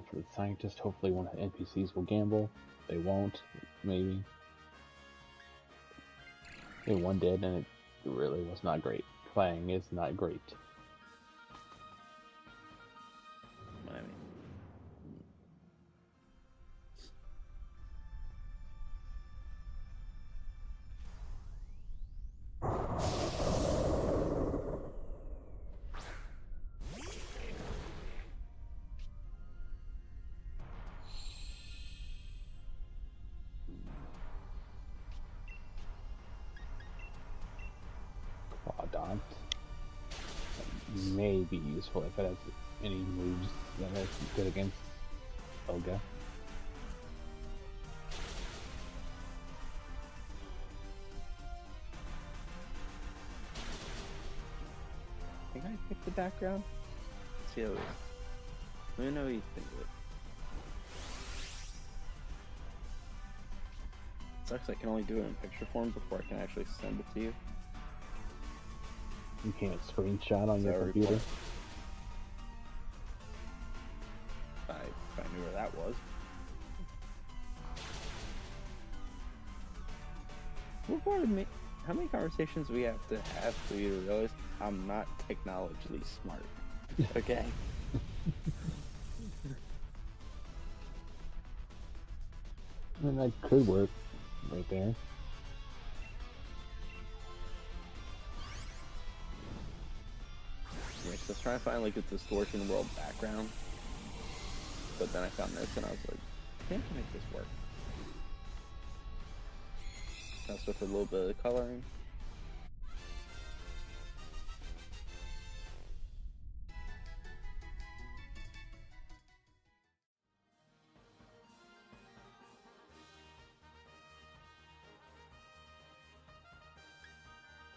For the scientist, hopefully one of the NPCs will gamble. They won't, maybe. Okay, one did, and it really was not great. Playing is not great. I mean, Quaddant may be useful if it has any moves that are good against Olga. I think I picked the background. Let's see how it is. Let me know what you think of it. Sucks I can only do it in picture form before I can actually send it to you. You can't screenshot on your Sorry, computer. If I knew where that was. What part of me? How many conversations we have to have for you to realize I'm not technologically smart? Okay. I mean, that could work right there. Yeah, so I was trying to find like a distortion world background, but then I found this and I was like, I think I can make this work. That's with a little bit of coloring.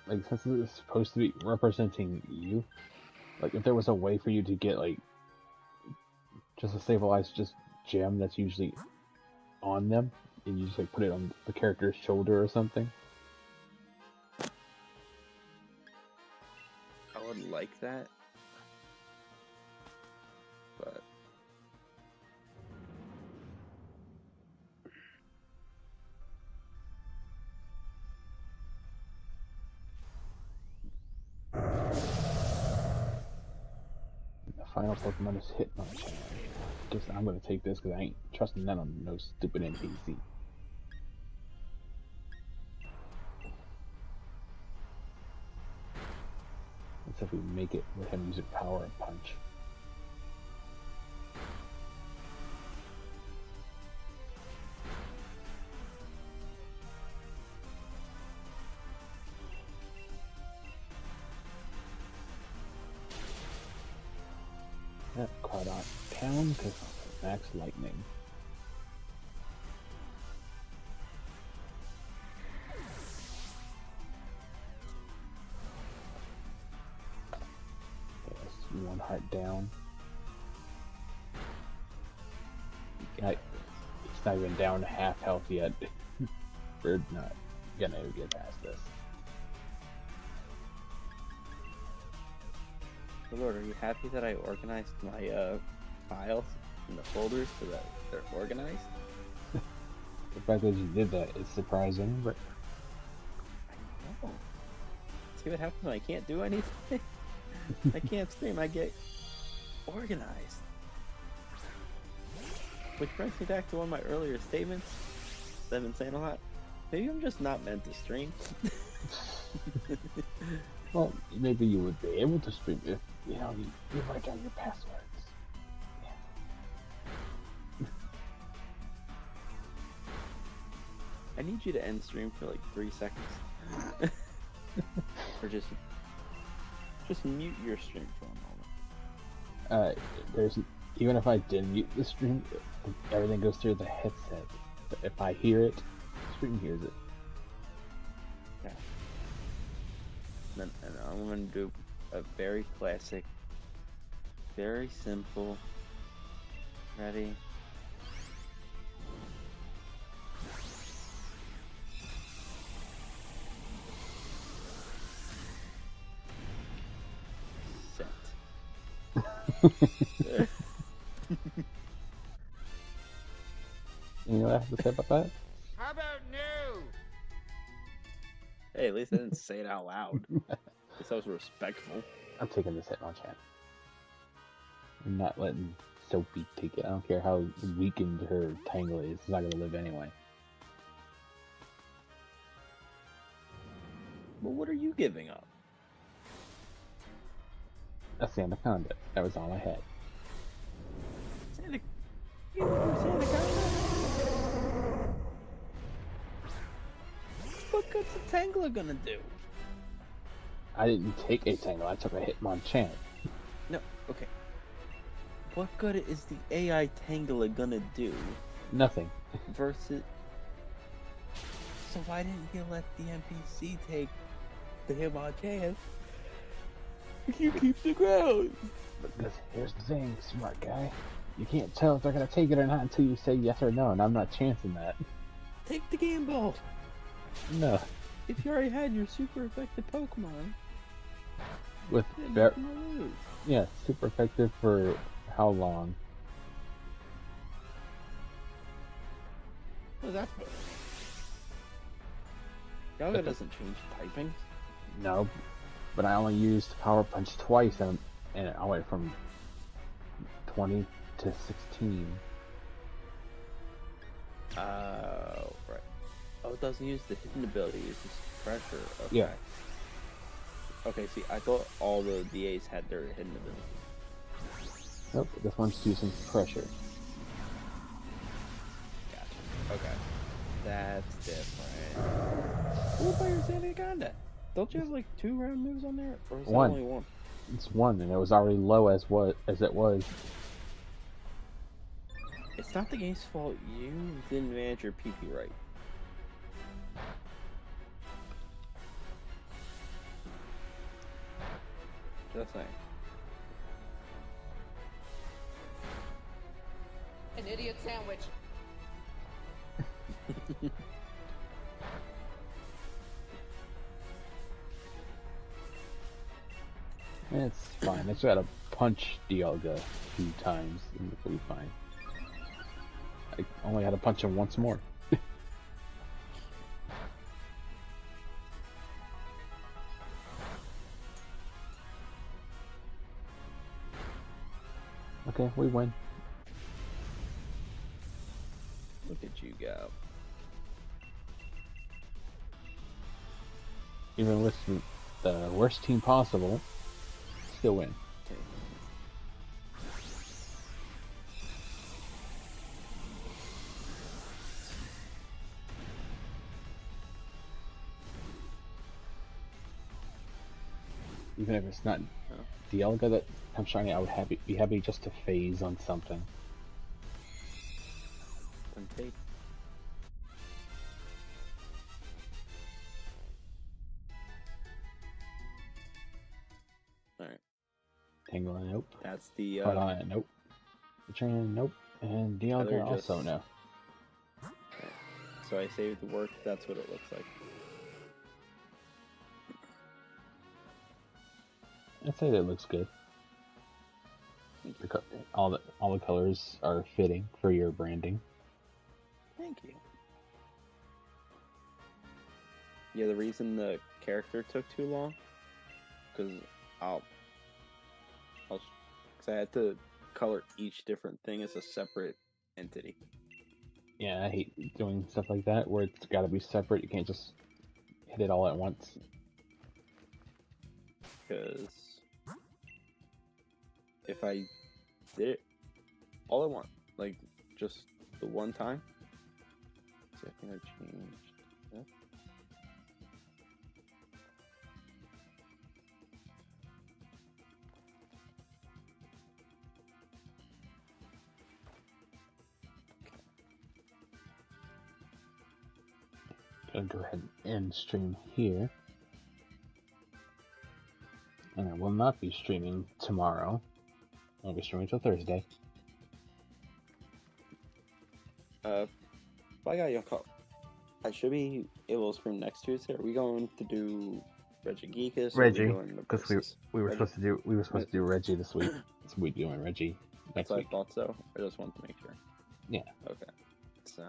Like, since it's supposed to be representing you, like, if there was a way for you to get, like, just a stabilized just gem that's usually on them, and you just, like, put it on the character's shoulder or something. I would like that, but The final Pokemon is Hitmonchan. Guess I'm gonna take this because I ain't trusting none of no stupid NPC. Except we make it with him using Power and Punch. Yep, Cardot down because Max Lightning. Yes, one heart down. It's not even down to half health yet. We're not gonna get past this. Lord, are you happy that I organized my files in the folders so that they're organized? The fact that you did that is surprising, but I know. See what happens when I can't do anything? I can't stream, I get organized. Which brings me back to one of my earlier statements that I've been saying a lot. Maybe I'm just not meant to stream. well, maybe you would be able to stream if, you know, you write down your passwords. Yeah. I need you to end stream for like 3 seconds. Or just mute your stream for a moment. There's, even if I didn't mute the stream, everything goes through the headset. If I hear it, the stream hears it. Okay. And I'm gonna do a very classic, very simple. Ready? Set. You know what I have to say about that? How about no? Hey, at least I didn't say it out loud. At least I was respectful. I'm taking this Hitmonchan. I'm not letting Sophie take it. I don't care how weakened her Tangle is. It's not gonna live anyway. Well, what are you giving up? That's the Anaconda. That was all I had. What good's a Tangler gonna do? I didn't take a Tangle. I took a Hitmonchan. No, okay. What good is the AI Tangler gonna do Nothing. versus... So why didn't you let the NPC take the Hitmonchan? You keep the ground. Because here's the thing, smart guy. You can't tell if they're gonna take it or not until you say yes or no, and I'm not chancing that. Take the Game Ball. No. If you already had your super effective Pokemon, With then ver- you're gonna lose. yeah, super effective for how long? Well, that's better. Dialga doesn't change typings. No, but I only used Power Punch twice, and I went from 20 to 16. Right. Oh, it doesn't use the hidden ability, it uses pressure. Okay. Yeah. Okay, see, I thought all the DAs had their hidden ability. Nope, this one's using pressure. Gotcha. Okay. That's different. What about your Anaconda? Don't you have like 2 round moves on there? Or is One. it only 1? It's 1, and it was already low as it was. It's not the game's fault. You didn't manage your PP right. Just saying. An idiot sandwich. It's fine. I just gotta punch Dialga a few times, and it'll be fine. I only had to punch him once more. Okay, we win. Look at you go. Even with the worst team possible, still win. Okay. Even if it's not Dialga that I'm shiny, I would be happy just to phase on something. Okay. Alright. Tangela, nope. That's the Cardona, nope. Train, nope. And Dialga Other also just- no. so I saved the work, that's what it looks like. I'd say that looks good. All the colors are fitting for your branding. Thank you. Yeah, the reason the character took too long, because because I had to color each different thing as a separate entity. Yeah, I hate doing stuff like that where it's got to be separate. You can't just hit it all at once. Because if I did it all at once, like just the one time, so I think I changed that. Gonna go ahead and end stream here. And I will not be streaming tomorrow. I'll be streaming till Thursday. I got your call. I should be able to stream next Tuesday. Are we going to do Regigeekus? Reggie, because we were Reggie. supposed to do Reggie this week. So we're doing Reggie next That's what week. I thought so. I just wanted to make sure. Yeah. Okay. So.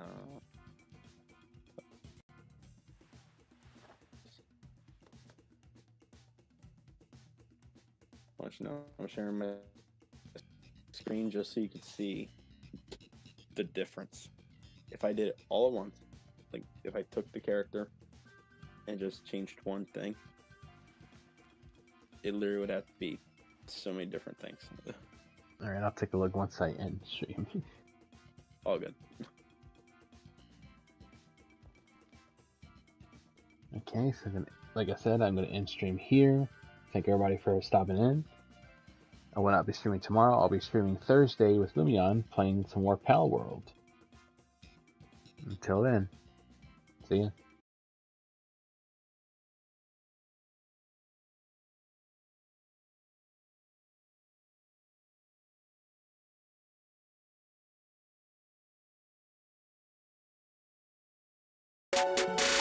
I'm sharing my screen just so you can see the difference. If I did it all at once, like if I took the character and just changed one thing, it literally would have to be so many different things. Alright, I'll take a look once I end stream. All good. Okay, so then, like I said, I'm going to end stream here. Thank everybody for stopping in. I will not be streaming tomorrow. I'll be streaming Thursday with Lumion, playing some more Pal World. Until then, see ya. Thank you.